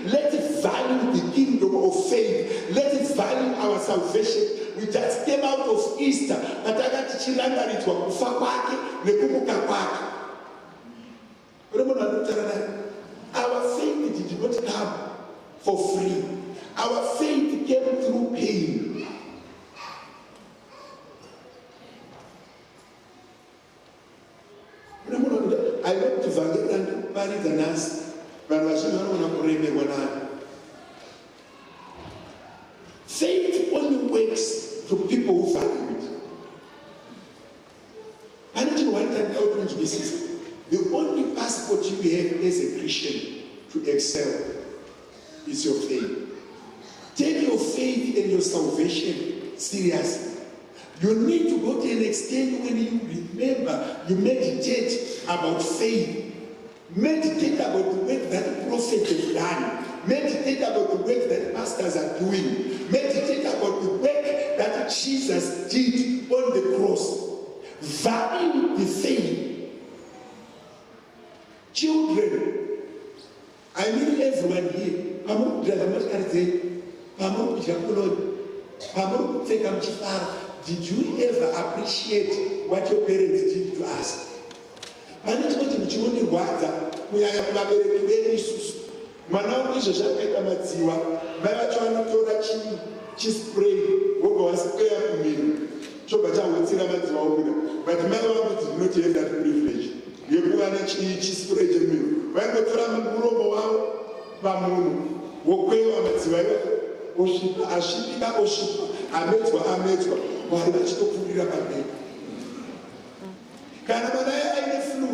Speaker 1: Let it value the kingdom of faith. Let it value our salvation. We just came out of Easter. Our faith did not come for free. Our faith came through pain. I went to Vangel and married the nurse, but I was not faith only works to people who value it. I don't know what time outreach business. The only passport you have as a Christian to excel is your faith. Take your faith and your salvation seriously. You need to go to an extent when you remember, you meditate about faith. Meditate about the work that prophets have done. Meditate about the work that pastors are doing. Meditate about the work that Jesus did on the cross. Value the faith. Children, I mean everyone here. Did you ever appreciate what your parents did to us? Mwana wangu izvo zvakaita madziwa mai vacho vanotora chispray vobva vaspreya kumiro chobva chahotsira madziwa obuda, but mai vangu did not have that privilege yekuva nechispray chemiro. Vaingotora muromo wavo pamunhu wokwewa madziwa ivo osvipa, asvipika osvipa, amedzwa vari vachitopfuurira pamberi. Kana mwana aine flu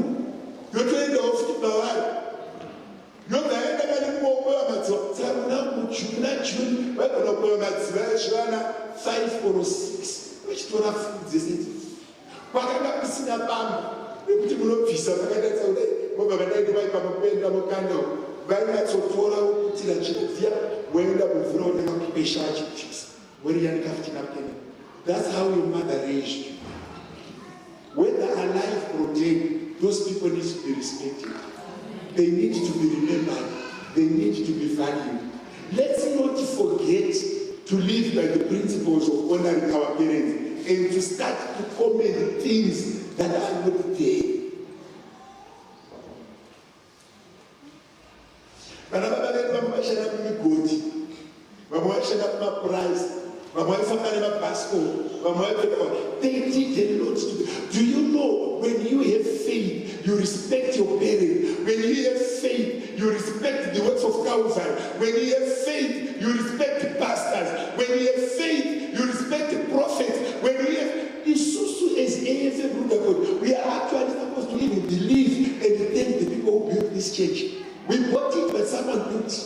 Speaker 1: yotoendawo futi pavari yogaenda vane kuokwewa madziwa. Saka muna June vaigona kukwewa madziwa ezvivana 5 or 6 vachitora flu dzese idzi. Kwakanga kusina bamba nekuti munobvisa vakaita kuti mobva vadaidi vaipama kuenda mukandao vainatsotora vokutira chibvia voenda mumvura unenge kupesha vachibvisa voriyanikaftina mukenda. That's how your mother raised you. Whether alive or dead, those people need to be respected. They need to be remembered. They need to be valued. Let's not forget to live by the principles of honoring our parents and to start to comment things that are not there. Vana baba vedu vamwe vashanda mumigodi, vamwe vashanda kumaprize, vamwe vaifamba nemabhasikoro, vamwe vaipfeka. They did a lot to do. Do you know when you have faith, you respect your parents? When you have faith, you respect the works of Calvary. When you have faith, you respect pastors. When you have faith, you respect the prophets. When you have Isusu as AFA Brotherhood, we are actually supposed to even believe and thank the people who built this church. We bought it, but someone built it.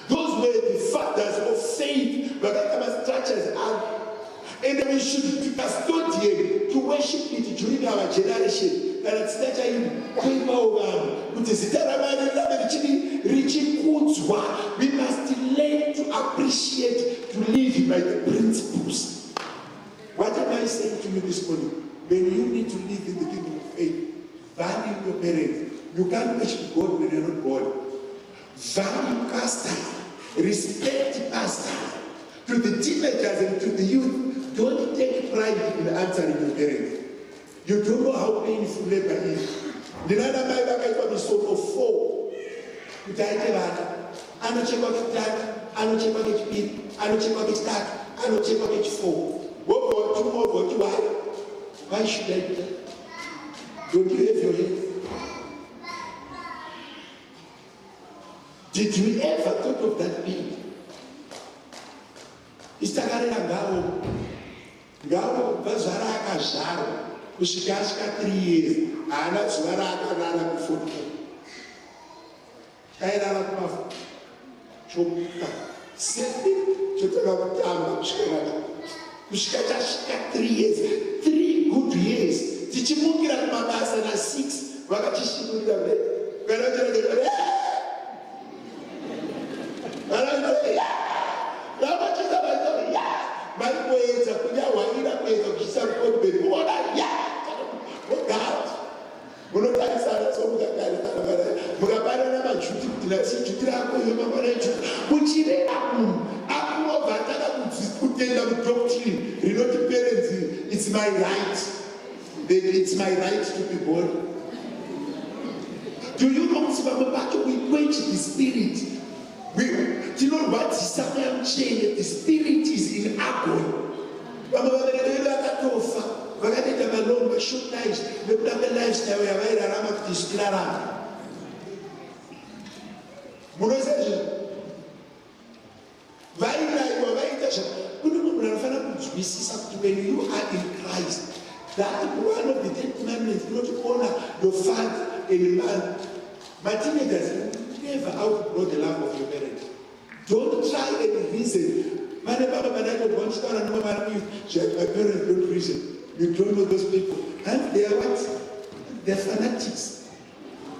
Speaker 1: Those were the fathers of faith, but that structures are. And we should be custodian to worship it during our generation. And it's such a we must learn to appreciate, to live by the principles. What am I saying to you this morning? When you need to live in the kingdom of faith, value your parents. You can't worship God when you're not God. Value pastor, respect pastor. To the teenagers and to the youth, don't take pride in answering your parents. You don't know how painful labor is. The other guy back at sort of 4. You die to that. I don't check out that. I don't check out HP. I don't check out that. I don't check out H4. What about 2 more? What do I? Why should I do that? Don't you have your head? Did you ever thought of that being? Istakarira ngao vazvara akazvarwa kusvika asvika 3 years haana zuva raakarara kufotka airara kumafu chomuka sepi chotaka kutamba kusvika chasvika 3 years 3 good years tichimukira kumabasa na 6 vakachishimurira Maikuedza kunyawaira kuedza kuchisa kukodberi muona mugati munotarisana somukagarisana mukabanana majuti kuti nasi juti rako iyo mangwana ejuti muchirera munhu akunobva ataka kutenda mudoctrine rinoti parents it's my right, it's my right to be born. Do you know kuti vamwe vacho we quench the spirit. Do you know what the spirit is in agony? Vakatoita malomba short lives nekudanga lifestyle yavairarama kuti isitirarama. Munoziva izvozvo? Vairaiwa vaita kune munhu anofanira kunzwisisa kuti when you are in Christ, that one of the 10 commandments, not to honor your father and mother. My teenagers, never outgrow the love of your parents. Don't try any reason. My parents don't reason. You don't know those people. And they are what? they're fanatics.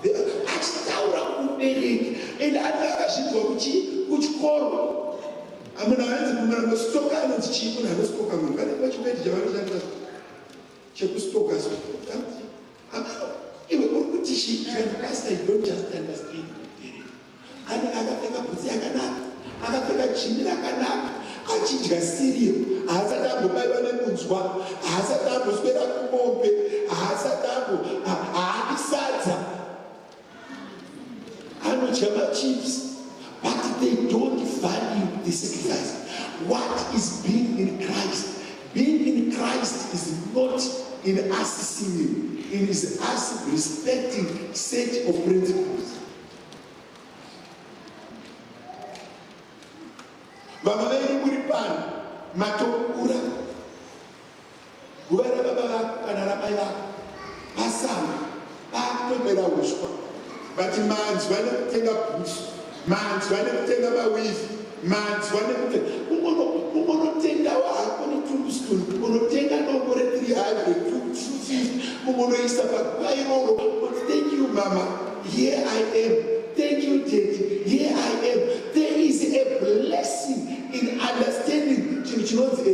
Speaker 1: Achitaura kubereki and akashibva kuchikoro. Amuna hanzi kumana kustoka anonzi chiko nanostoka munhu pane pachibedi chavanoshandisa chekustoka iwe uri kuti pastor, you don't just understand. Ani akapfeka bhutsi yakanaka, akapfeka jini rakanaka, achidya siriyo, haasati ambobaiwa nemunzwa, haasati amboswera kumombe, haadi sadza, anodya machips, but they don't value the sacrifice. What is being in Christ? Being in Christ is not in us singing, it is us respecting set of principles. Baba vedu muri pano matokura guvera baba vako kana ramai vako pasama pakutomera uswa vati manzwa nekutenga bhutsu, manzwa nekutenga mawivi, manzwa nekutenga unotengawo hako netumbustone, unotenga nombore 300 250 unoisa paguva iroro. Thank you mama, here I am. Thank you daddy, here I am. There is a blessing in understanding a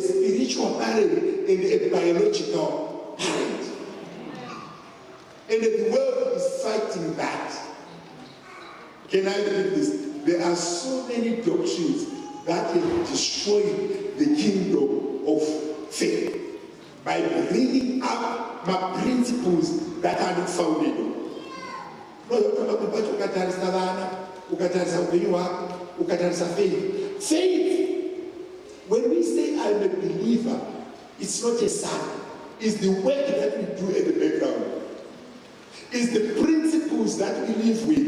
Speaker 1: spiritual parent and a biological parent. And the world is fighting that. Can I read this? There are so many doctrines that have destroyed the kingdom of faith by bringing up my principles that are not founded on. Faith, when we say I'm a believer, it's not a sign. It's the work that we do at the background. It's the principles that we live with.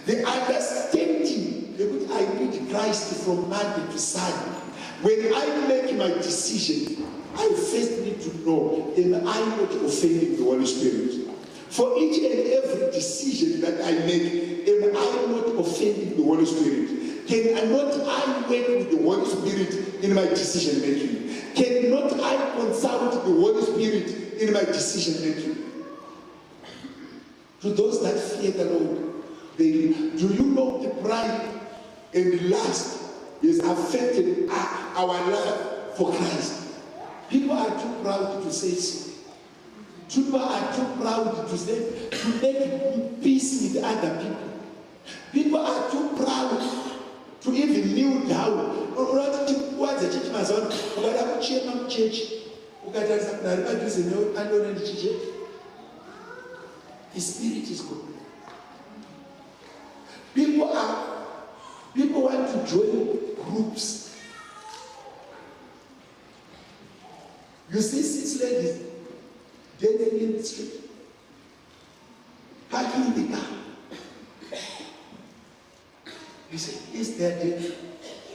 Speaker 1: The understanding that I need Christ from Monday to Sunday. When I make my decision, I first need to know, am I not offending the Holy Spirit? For each and every decision that I make, am I not offending the Holy Spirit? Cannot I work with the Holy Spirit in my decision making? Cannot I consult the Holy Spirit in my decision making? To those that fear the Lord, do you know the pride and lust is affecting our love for Christ? People are too proud to say so. People are too proud to make peace with other people. People are too proud to even kneel down. The spirit is good. People want to join groups. You see 6 ladies dancing in the street, parking the car. You say, yes, they are dancing.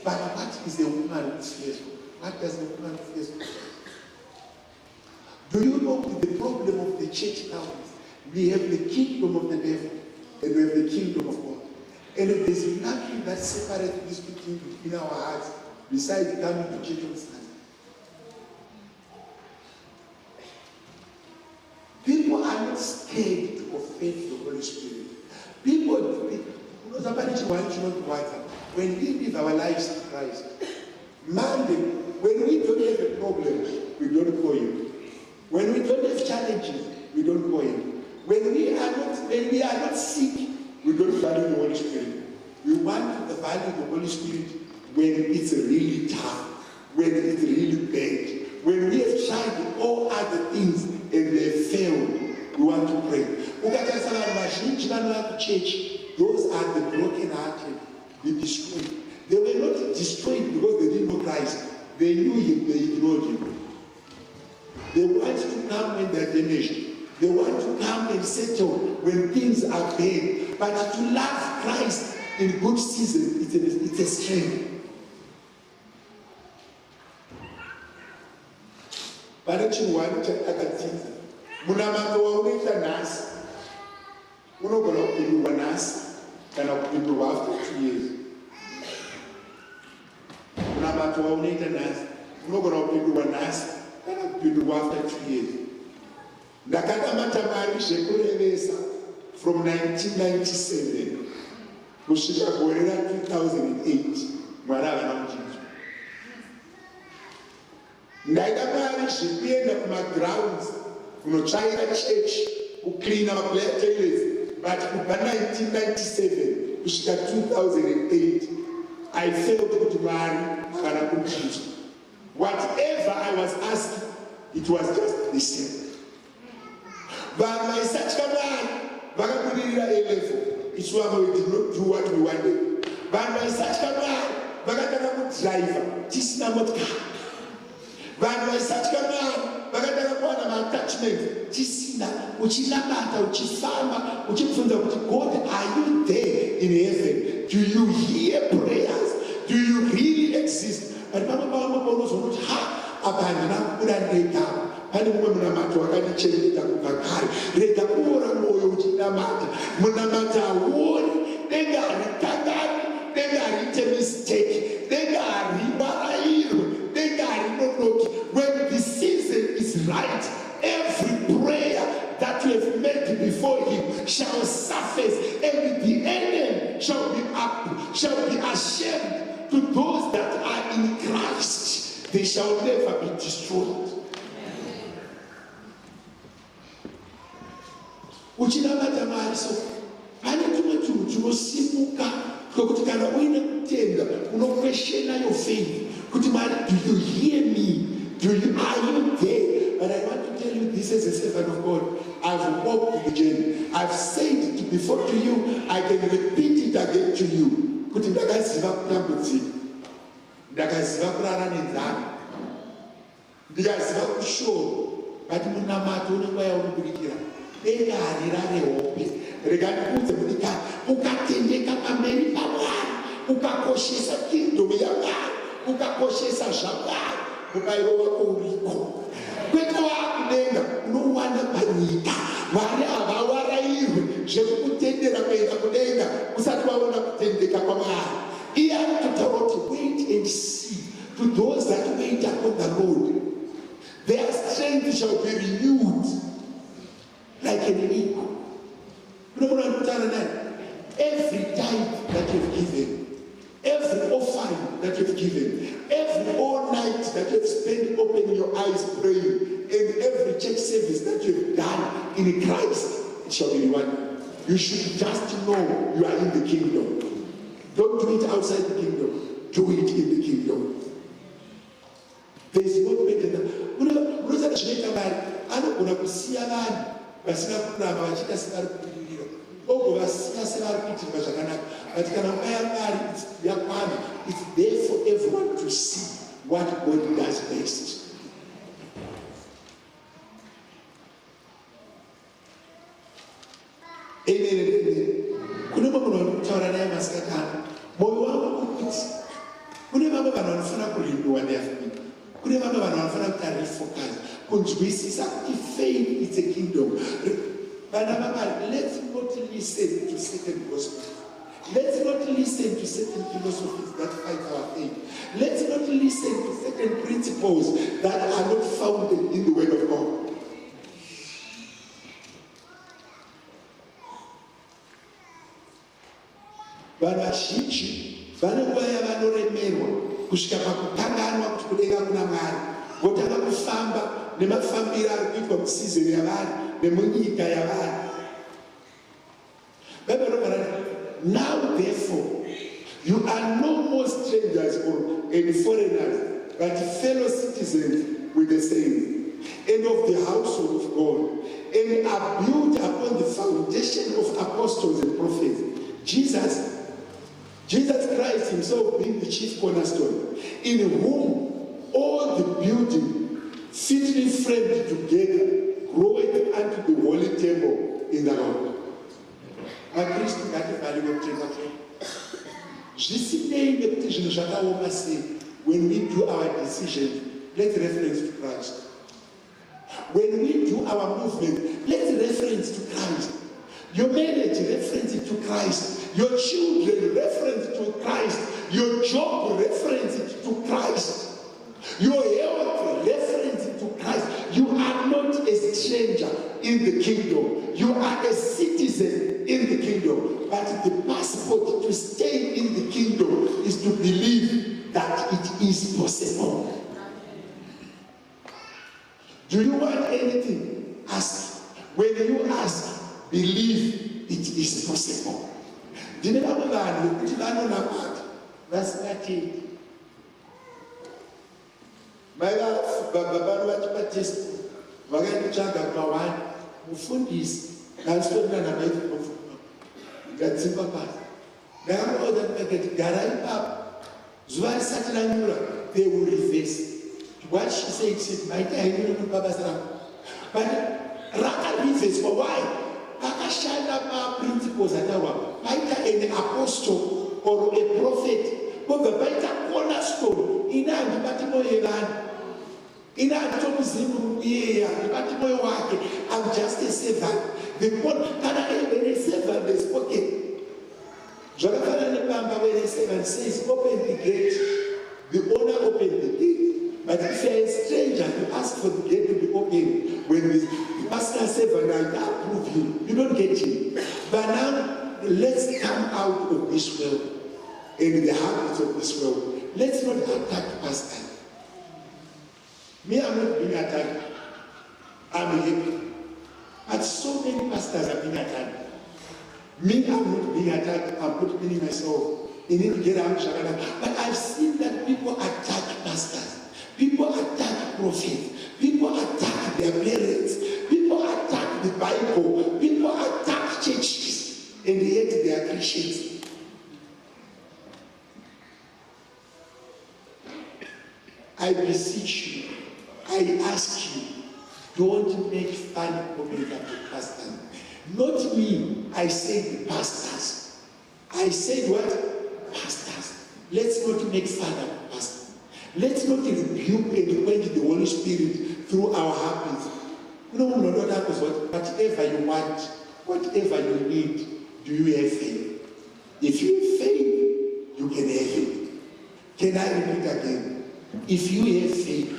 Speaker 1: But what is a woman with fears? What does a woman with fears? Do you know the problem of the church now is we have the kingdom of the devil and we have the kingdom of God. And there's nothing that separates these two things in our hearts besides coming to church on Sunday. People are not scared to offend the Holy Spirit. When we live our lives to Christ, Monday, when we don't have a problem, we don't call Him. When we don't have challenges, we don't call Him. When we are not sick, we don't value the Holy Spirit. We want to value the Holy Spirit when it's really tough, when it's really bad, when we have tried all other things and they failed. We want to pray. Those are the broken-hearted, the destroyed. They were not destroyed because they didn't know Christ. They knew Him, they ignored Him. They want to come when they're damaged. They want to come and settle when things are bad. But to love Christ in good season, it's a strength. But chingwani chakatsinza munamanga waunoita nhasi unogona kupindurwa nhasi kana kupindurwa after 2 years. Munamanga waunoita nhasi unogona kupindurwa nhasi kana kupindurwa after 2 years. ndakanamata Mwari zvekurevesa from 1997 kusvika gore ra2008 Mwari havana kuchinjwa. Ndaida Mwari zvekuenda kumagrounds kunotsvaira chechi, kucleana maplayer toilets, but kubva 1997 kusvika 2008 I felt kuti Mwari havana kuchinjwa. Whatever I was asking, it was just the same. Vanhu vaisatya Mwari vakabudirira A-level. Iswama, we did not do what we wanted. Vanhu vaisatya Mwari vakatanga kudriva tisina motikari. Vanhu vaisatya Mwari vakatanga kuwana ma-attachment tisina, uchinamata, uchifamba, uchibvunza kuti God, are you there in heaven? Do you hear prayers? Do you really exist? But pamwe unozwa kuti apa handina kubuda ndega. Pane mumwe munamato wakandichengeta kubva kare. Rega kuora mwoyo uchinamata. Munamata hauoni, denga harikangani, denga hariite mistake, denga haribarairwe, denga harinonoki. When the season is right, every prayer that you have made before him shall surface, and the enemy shall be ashamed to those that are in Christ. They shall never be destroyed. Uchinamata Mwari, so pane tumwe tunhu tunosimuka kuti kana uine kutenda unokweshena your faith kuti Mwari, do you hear me? Are you there? But I want to tell you this as a servant of God. I've walked the journey. I've said it before to you. I can repeat it again to you. Kuti ndakaziva kutambudzika, ndakaziva kurara nenzara, ndikaziva kushora, but munamato unenguva yaunobudikira. Denga harirare hope. Rega ndikuudze mudikani, ukatendeka pamberi paMwari, ukakoshesa kingdom yaMwari, ukakoshesa zvaMwari, mubayiro wako uriko. Kwete wakudenga unowana panyika. Mwari havawarairwe zvekukutendera kuenda kudenga usati waona kutendeka kwaMwari. Iye anotaura kuti wait and see. To those that wait upon the Lord, their strength shall be renewed like an eagle. Every time that you've given, every offering that you've given, every all night that you've spent opening your eyes praying, and every church service that you've done in Christ, it shall be rewarded. You should just know you are in the kingdom. Don't do it outside the kingdom. Do it in the kingdom. There is no better than anogona kusiya vanhu vasina kuramba vachiita sevari kubudirira, ogovasiya sevari kuitirwa zvakanaka. But kana nguva yaMwari yakwana, it's there for everyone to see what God does best. Amen. Kune vamwe vanhu vanokutaura naye masikatano, mwoyo wangu ukuti kune vamwe vanhu vanofana kurindiwa neafrika. Kune vamwe vanhu vanofana kuti arefocus kunzwisisa kuti faith is a kingdom. Vana vaMwari, let's not listen to certain gospels. Let's not listen to certain philosophies that fight our faith. Let's not listen to certain principles that are not founded in the Word of God. Vanhu vazhinji vane nguva yavanoremerwa kusvika pakukanganwa kuti kudenga kuna Mwari. Votanga kufamba nemafambiro ari kuitwa musizoni yavanhu nemunyika yavanhu. Bible inotaura, now therefore you are no more strangers and foreigners, but fellow citizens with the saints and of the household of God, and are built upon the foundation of apostles and prophets, Jesus Christ himself being the chief cornerstone, in whom all the building fitly framed together groweth unto the holy temple in the Lord. Vakristu ngativhariwe kutenga kwedu. Zvisinei nekuti zvinhu zvakaoma sei. When we do our decisions, let's reference to Christ. When we do our movement, let's reference to Christ. Your marriage, reference it to Christ. Your children, reference it to Christ. Your job, reference it to Christ. Your health, reference it to Christ. You are not a stranger. in the kingdom. You are a citizen in the kingdom. But the passport to stay in the kingdom is to believe that it is possible. Do you want anything? Ask. When you ask, believe it is possible. Verse 13. My love, Baba, what is Vagachaga Pawan, Mufundis, Nansona, that's in Papa. Now, all that make it Garai up. Zwan Satranura, they will reverse. What she said, she might have Papa. But Raka reverse for why? Raka Shana principles at our Paita an apostle or a prophet, but the Paita cornerstone in our Batimo in our Thomasim, I'm just a servant. The one that a servant is spoken. Jonathan and Bamba, when a servant says, open the gate, the owner opened the gate. But if you are a stranger, you ask for the gate to be open. When the pastor servant, I approve you, you don't get him. But now, let's come out of this world and the habits of this world. Let's not attack pastor. Me, I'm not being attacked. I'm happy. But so many pastors are being attacked. Me, I'm not being attacked. I'm not meaning myself. You need to get out, Shakana. But I've seen that people attack pastors. People attack prophets. People attack their parents. People attack the Bible. People attack churches. And yet they are Christians. I beseech you. I ask you, don't make fun of the pastor. Not me, I said the pastors. I said what? Pastors. Let's not make fun of pastors. Let's not rebuke and quench the Holy Spirit through our habits. No, that was whatever you want, whatever you need, do you have faith? If you have faith, you can have it. Can I repeat again? If you have faith,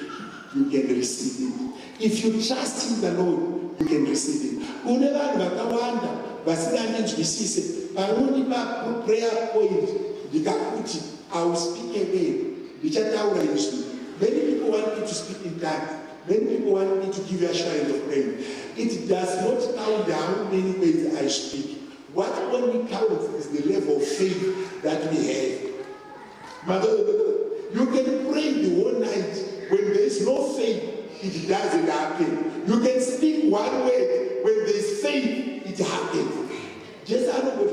Speaker 1: you can receive it. If you trust in the Lord, you can receive it. Whenever Bakawanda, Basilani Jisise, Paronipa prayer point, Dikakuti, I will speak again. Many people want me to speak in tongues. Many people want me to give you a shout of prayer. It does not count how many ways I speak. What only counts is the level of faith that we have. You can pray the whole night. When there is no faith, it doesn't happen. You can speak one word. When there is faith, it happens. Just I know what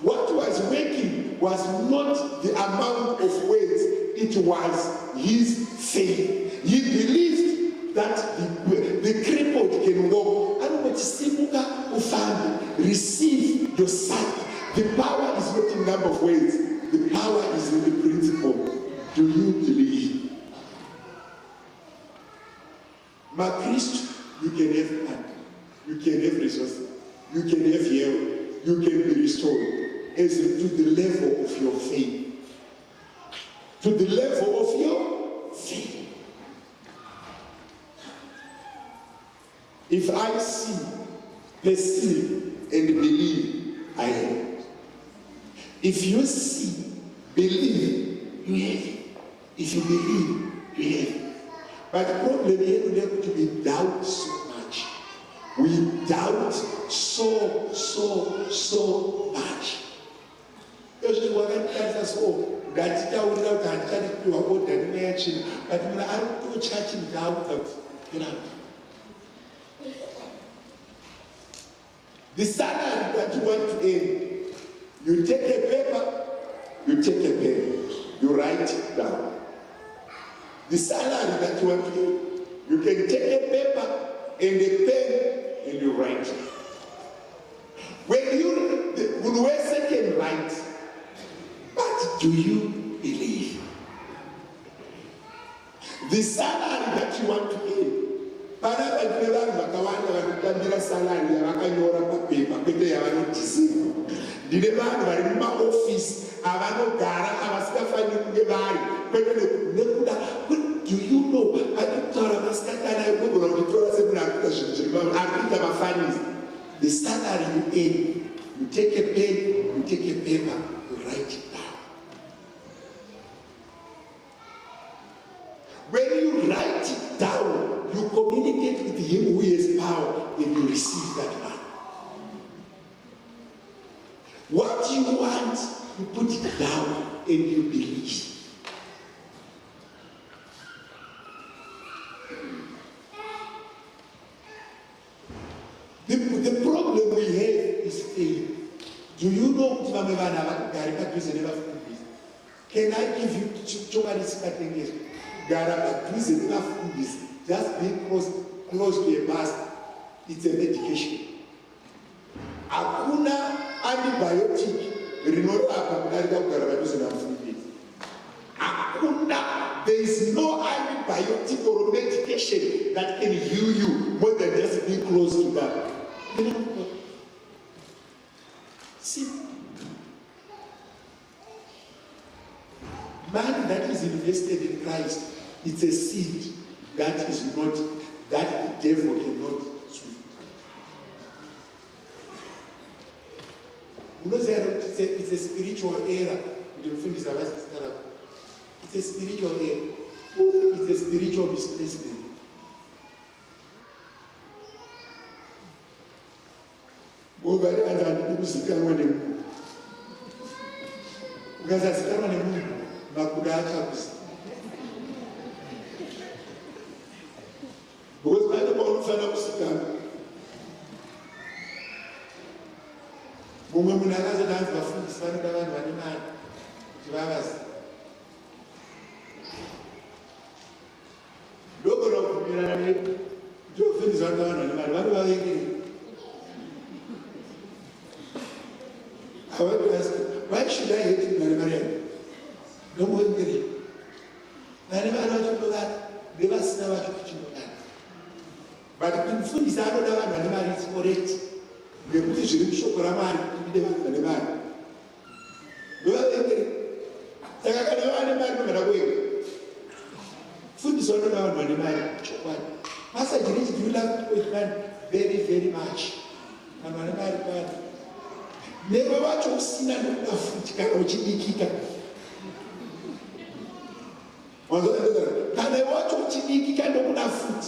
Speaker 1: what was working was not the amount of words, it was his faith. He believed that the crippled can walk. And what receive your sight. The power is not in number of words. The power is in the principle. Do you believe? My Christ, you can have hand, you can have resources, you can have healing, you can be restored as to the level of your faith. To the level of your faith. If I see, perceive, and believe, I am. If you see, believe, you have it. If you believe, you have it. But the problem here is to be doubt so much. We doubt so much. But I don't do church in doubt of, the salary that you want to earn, you take a paper, you take a pen, you write it down. The salary that you want to earn, you can take a paper and a pen and you write it. When you wear second write, but do you believe? The salary that you want to earn, do you know? The salary you earn, you take a pen, you take a paper, you write it down. When you write it down, you communicate with him who has power and you receive that money. What you want, you put it down and you believe. The problem we have is faith. Do you know can I give you just being close to a bus? It's a medication. Hakuna antibiotic there is no antibiotic or medication that can heal you more than just being close to that. See, money that is invested in Christ, it's a seed that is not, that the devil cannot sweep. You know, it's a spiritual error. It's a spiritual error. It's a spiritual misplacement. I want to ask, why should I hate you, Mariam? No more angry. Mariam, I don't know that. They must know what you know that. But in food is out of that, Mariam is correct. The British Shokoraman, the man. No angry. Food is all around Mariam. Master Jiriji, do you love with man very, very much? And Mariam, never watch or see a food or chicken. Can I watch or chicken can open a food?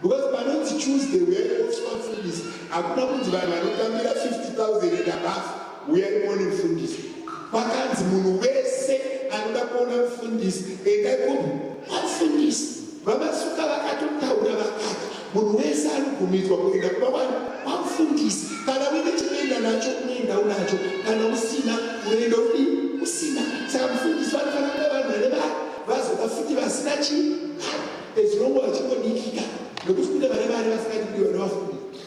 Speaker 1: Because parents choose the way of small food is. I'm not going to buy my 50,000 and above. We are morning food is. Parents will say another corner food is. And I go, what food is? Mama Sukala Katuka. Munweza kumitwa kuinda kwa wafundisi kana wile chimenda nacho kuenda unacho kana usina unaenda usina saka mfundisi wanafanya bana bazo bafuti basina chi ezilongo achikodikika nokusikunda bale bale basikati ndiyo nabafundisi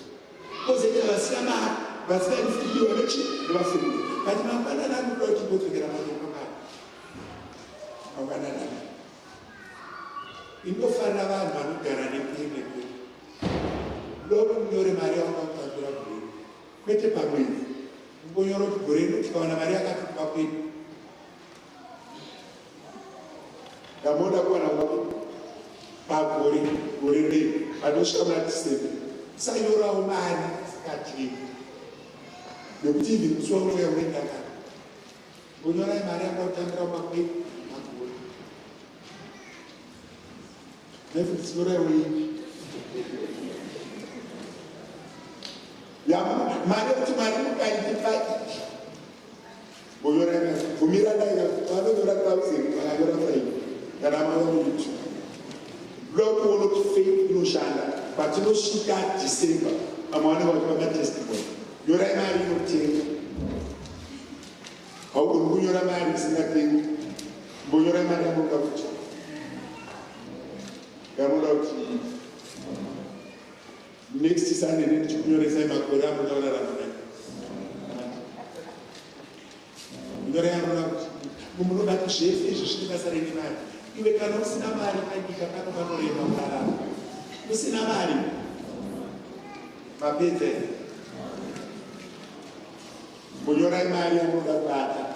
Speaker 1: kozekera basina basikati ndiyo nachi nabafundisi kati mapana nanu loti botokera mapana nanu indofana vanhu vanogara nepembe Lord, Nyore Maria wakatambira gore. Kwete pamweni. Ngonyoro gore tikaona Maria akatupa kwedu. Ngamoda kuwana wapi? Pagore, gore re. Anosha mwatisebe. Sayora umani sikati. Nokuti musoro ya wenda kana. Ngonyora Maria akatambira kwedu. Pagore. Never sura ya wenda. Maria to Maria identify. Boyora Bumira Daya, another 1,000, and I got a friend, and I'm on YouTube. Lord will not faith no shana, but no she got December. I'm one of my testimony. You're a married no change. How will you marry nothing? Boyora Maria Mokavucha. Next Sunday, you will receive a program. You will have a chef, you should have a man. You will not see a man, I think I can't remember. You see a man. My baby. When you're a man, you will have that.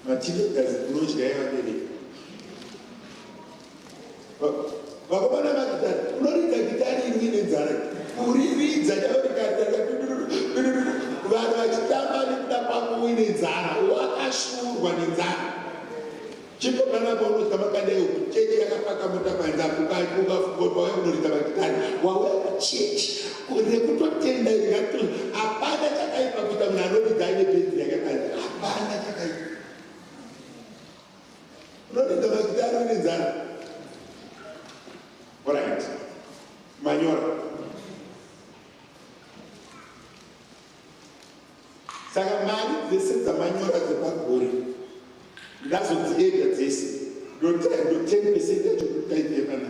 Speaker 1: Matilda does no share. Vakomana magitari, unoridza gitari ine nzara, kuriridza vanhu vachitamba nekuda kwako uine nzara, wakashurwa nenzara. Chitogana paunodya makadai chechi yakapaka mota panze ukafunga kuti wauya kunoridza magitari, wauya kuchechi rekutotenda ringati hapana chakaipa kuita munhu anoridza aine bhenzi yakapanze, hapana chakaipa. Unoridza magitari uine nzara. Alright, manyora. Saka mari dzese dzamanyora dzepagore ndazo dziedza dzese ndo 10% yacho kutaitepana.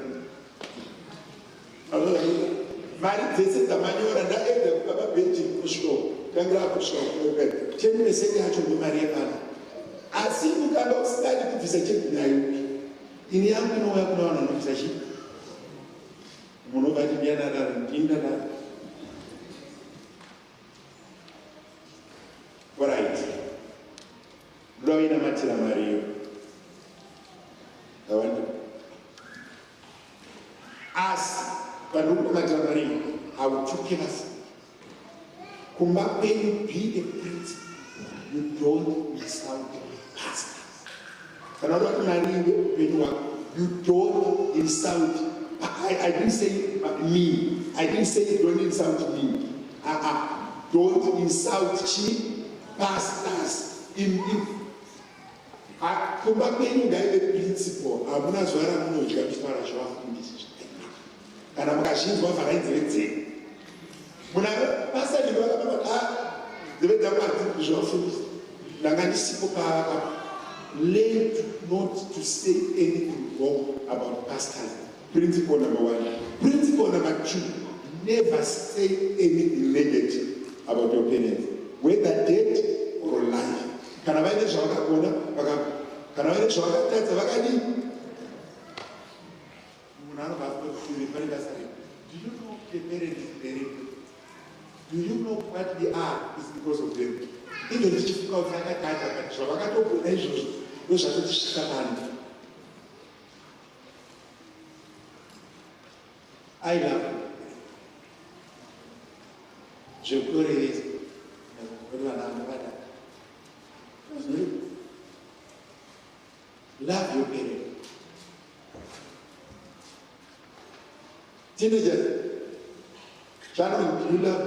Speaker 1: Mari dzese dzamanyora ndaedza kubaba bhenji kusvika tangira kusvika 10% yacho ndimari yepana. Asi ukanga usingadi kubvisa cheki nayo, ini yangu inouya kuna vanhu vanobvisa cheki. Munobati ndianadaro ndinadaro. Alright. Ndoina matira mariyo. Awanda. As panuko matira mariyo, I will took us. Kumba penyu be a priest. You don't miss out pastors. Kanado mariyo penyu you don't insult. I didn't say me. I didn't say don't insult me. Don't insult chief pastors. Kumba penyu guide principle. Abuna zwara munodya kuchitara zvavafundisi. Kana mukazhinzwa varaidzi. Muna pastor ndivaka pamata dzivedza kwati zvavafundisi. Ndangandisipo pa learn not to say anything wrong about pastors. Principle number 1. Principle number 2. Never say anything negative about your parents, whether dead or alive. Kana vaine zvavakakona kana vaine zvavakatadza vakadi munhu anobva pari basa redu. Do you know the parents very good? Do you know what they are is because of them? Even tichifunga kuti vakatadza but zvavakatogona izvozvo ndozvatotisvika pano. I love you. Je peux réaliser. Love your parents. Teenagers, Sharon, do you love?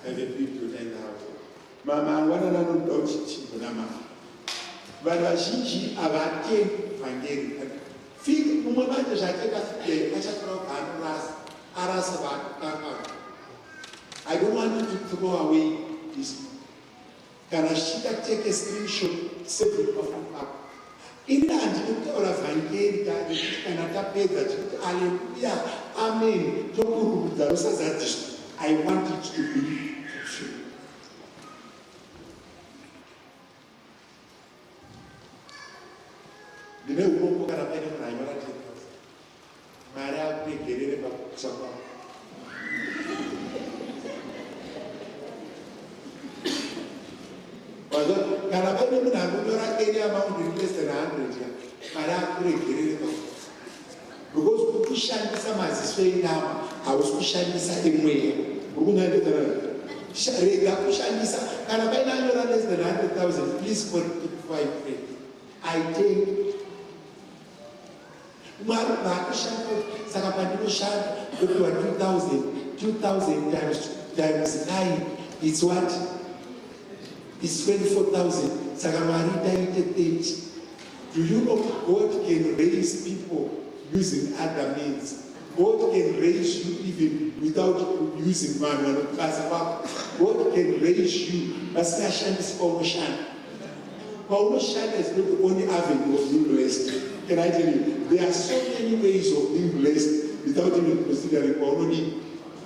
Speaker 1: I have a people in the house. Mama, what are you doing? Mama. Vazhinji havatendi vhangeri. Fiki mumwe manje zvateka achakura arasa vakanga. I don't want you to throw away this. Kana shita take a screenshot, save it off and up. Ina ndinotaura vhangeri kana tapedza tikuti haleluya, amen, tokurudza rosazadziswa. I want it to be true. Ndine urombo kana paine munhu anyora 10,000 mari akuregerere pakukusa kwavo. Kana paine munhu anonyora any amount less than 100 mari akuregerere pakukusa. Because kushandisa maziso enama hausi kushandisa emweya. Urikunyandedzana rega kushandisa kana paine anyora less than 100,000 please correct it before I pray. I take Mwari vakushanda saka pandinoshanda ndopiwa 2,000 times 9 it's what? It's 24,000. Saka Mwari taite 30. Do you know God can raise people using other means? God can raise you even without using man. God can raise you. Vasingashandi paunoshanda. Paunoshanda is not the only avenue of being blessed. Can I tell you? There are so many ways of being blessed without even considering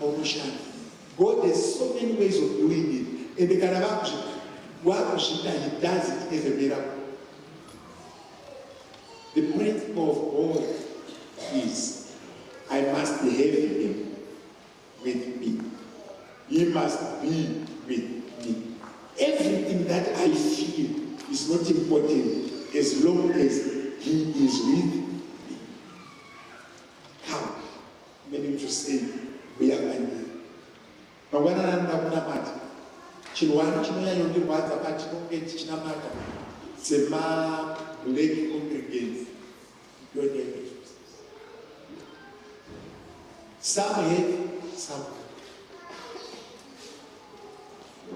Speaker 1: paunoshanda. God has so many ways of doing it. And the Karavakushi, he does it as a miracle. The principle of God is, I must have him with me. He must be with me. Everything that I feel, is not important as long as he is with me. Come, meaning to say, we are angry. But when I'm not mad, Chilwan, Chinoya, you want about Chinamata, Sema, Lake congregates. Some hate, some.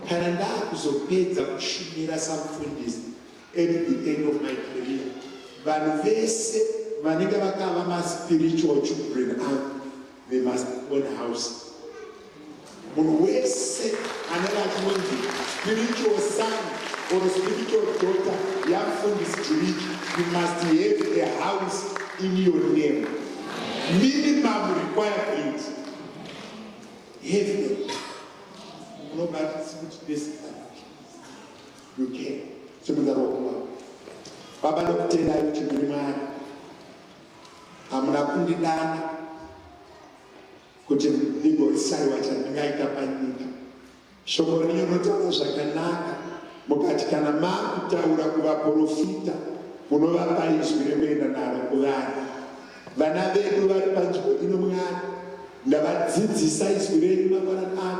Speaker 1: Canada kuzopedza kushumira samfundisi at the end of my career. Vanhu vese vanenge vakava ma-spiritual children avo, they must own a house. Munhu wese anenge achinonzi spiritual son or spiritual daughter yamufundisi Jiriji, you must have a house in your name. Minimum requirement. Have them. Nobody's put this. You can. So we are Baba don't tell you to be mad. I'm not putting it down. Could you legal side what I'm going to find? Shomori yonotaura zvakanaka mukati kana makutaura kuvaprofita unovapa izwi rekuenda naro kuvanhu. Vana vedu vari panzvimbo ino Mwari, ndavadzidzisa izwi renyu mangwanani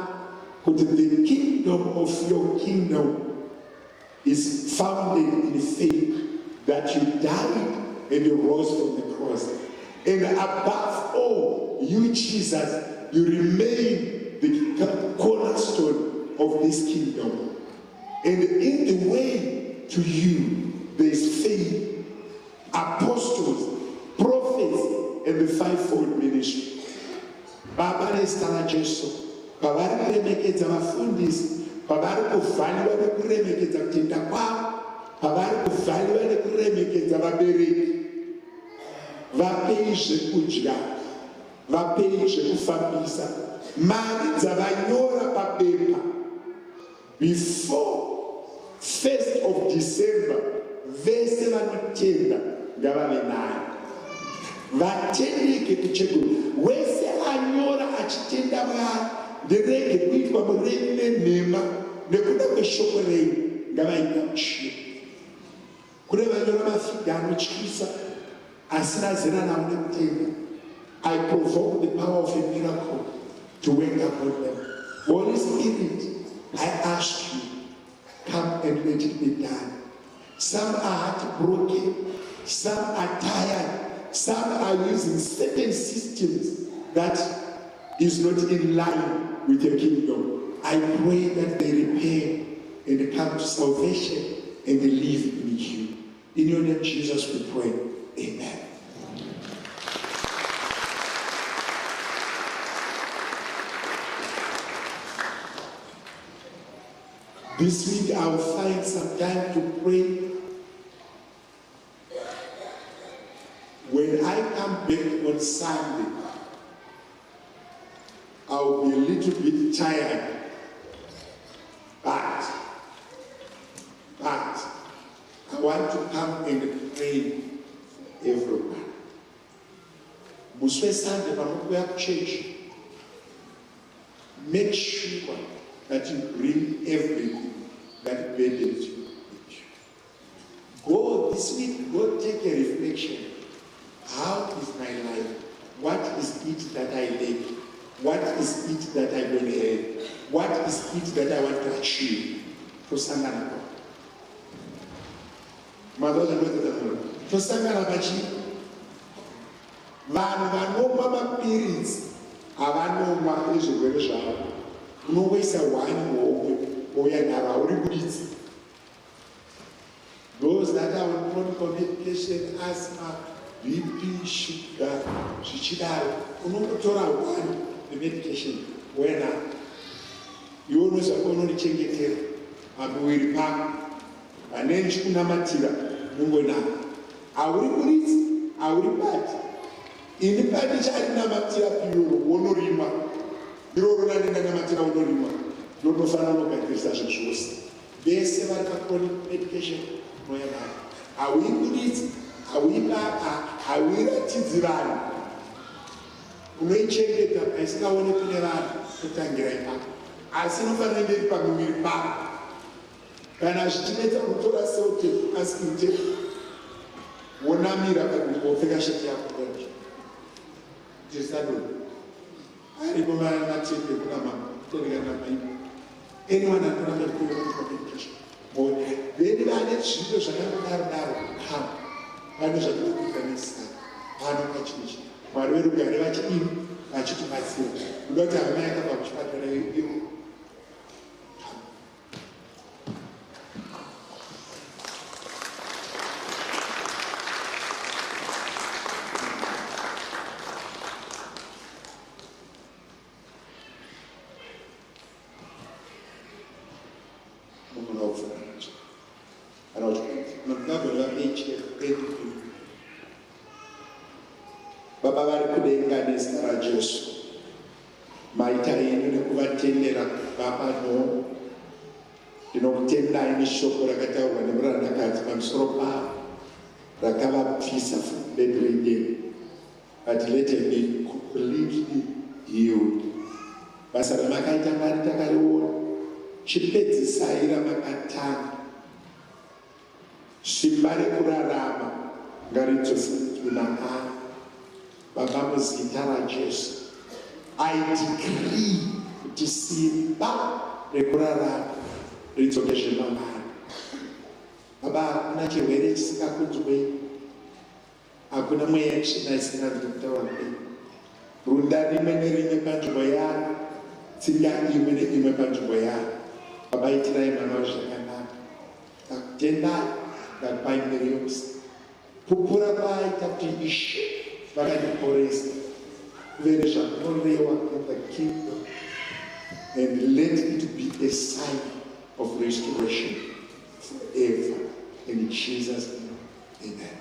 Speaker 1: kuti the kingdom of your kingdom is founded in faith that you died and you rose from the cross. And above all, you, Jesus, you remain the cornerstone of this kingdom. And in the way to you, there is faith, apostles, prophets, and the fivefold ministry. Baba restana Jesu, Baba remekedza vafundisi, Baba kuvhaliwa nekuremekedza kutenda kwavo, Baba kuvhaliwa nekuremekedza vabereki. Vapei zvekudya, vapei zvekufambisa, mari dzavanyora papepa before 1st of December, vese vanotenda ngavave nayo. Vatendeke kucheguru, wese anyora achitenda Mwari nderege kuitwa muremi nenhema nekuda kweshoko renyu ngavaita muchiyo. Kune vanyora mafidha anotyisa asina zina nawo nekutenda. I provoke the power of a miracle to wake upon them. Holy Spirit, I ask you, come and let it be done. Some are heartbroken, some are tired, some are using certain systems that is not in line with your kingdom. I pray that they repent and come to salvation and they live in you. In your name, Jesus, we pray. Amen. This week I'll find some time to pray. When I come back on Sunday, I'll be a little bit tired. But I want to come and pray for everyone. Muswe Sunday, when to church, make sure that you bring everything that burdens you. Go this week, go take a reflection. How is my life? What is it that I lack? What is it that I don't have? What is it that I want to achieve? To Sangana. To Sangana Bachi. Vanoma mapirits. Avanoma is a very sharp. No ways a wine or yanara. Those that are on chronic medication, asthma, BP, sugar, one, the medication. When you always are only checking it, and we pack, and then you can matira, Mungona. I will eat, I will bad. In the package, I didn't matira, you will not you don't know chronic medication. Are we good it? Are we back? Are we ready? We check it up. I still want to put it out to Tangira. I still find it from the back. kana zvitinetsa kutora seute asinte wonamira pakupfeka shati yako kudai tisado ari kumatembe kuna matorikana maipo anyone anoramba kuyoaaaation veni vane zviito zvakadaro kama vane zvakaukanisa pano pachinichi mwari verugare vachidini vachitibatsira kuda kuti hama yakabva kuchipatara iwo Baba vari kudenga nezita raJesu maita yenyu nekuvatendera baba no ndinokutendai neshoko rakataurwa nemurandakadzi pamusoro pavo rakavabvisa from bedridden but let him be completely healed. Basa ramakaita Mwari takariona, chipedzisai ramakatanga, simba rekurarama ngaridzosedzwe makare. Baba muzita raJesu, I decree kuti simba rekurarama ridzokeshe makare. Baba, hakuna chirwere chisingakunzwei, hakuna mweya tsvina isinganzwi kutaura kwenyu. Runda rimwe nerimwe panzvimbo yaro, tsinga imwe neimwe panzvimbo yaro. Baba, itirai mwana wavo zvakanaka. Takutendai ndakupai mberi yomusa. Pupura paita kuti Ishe vakatiporesa kuve nezvakunoreva in the kingdom, and let it be a sign of restoration forever. In Jesus' name, amen.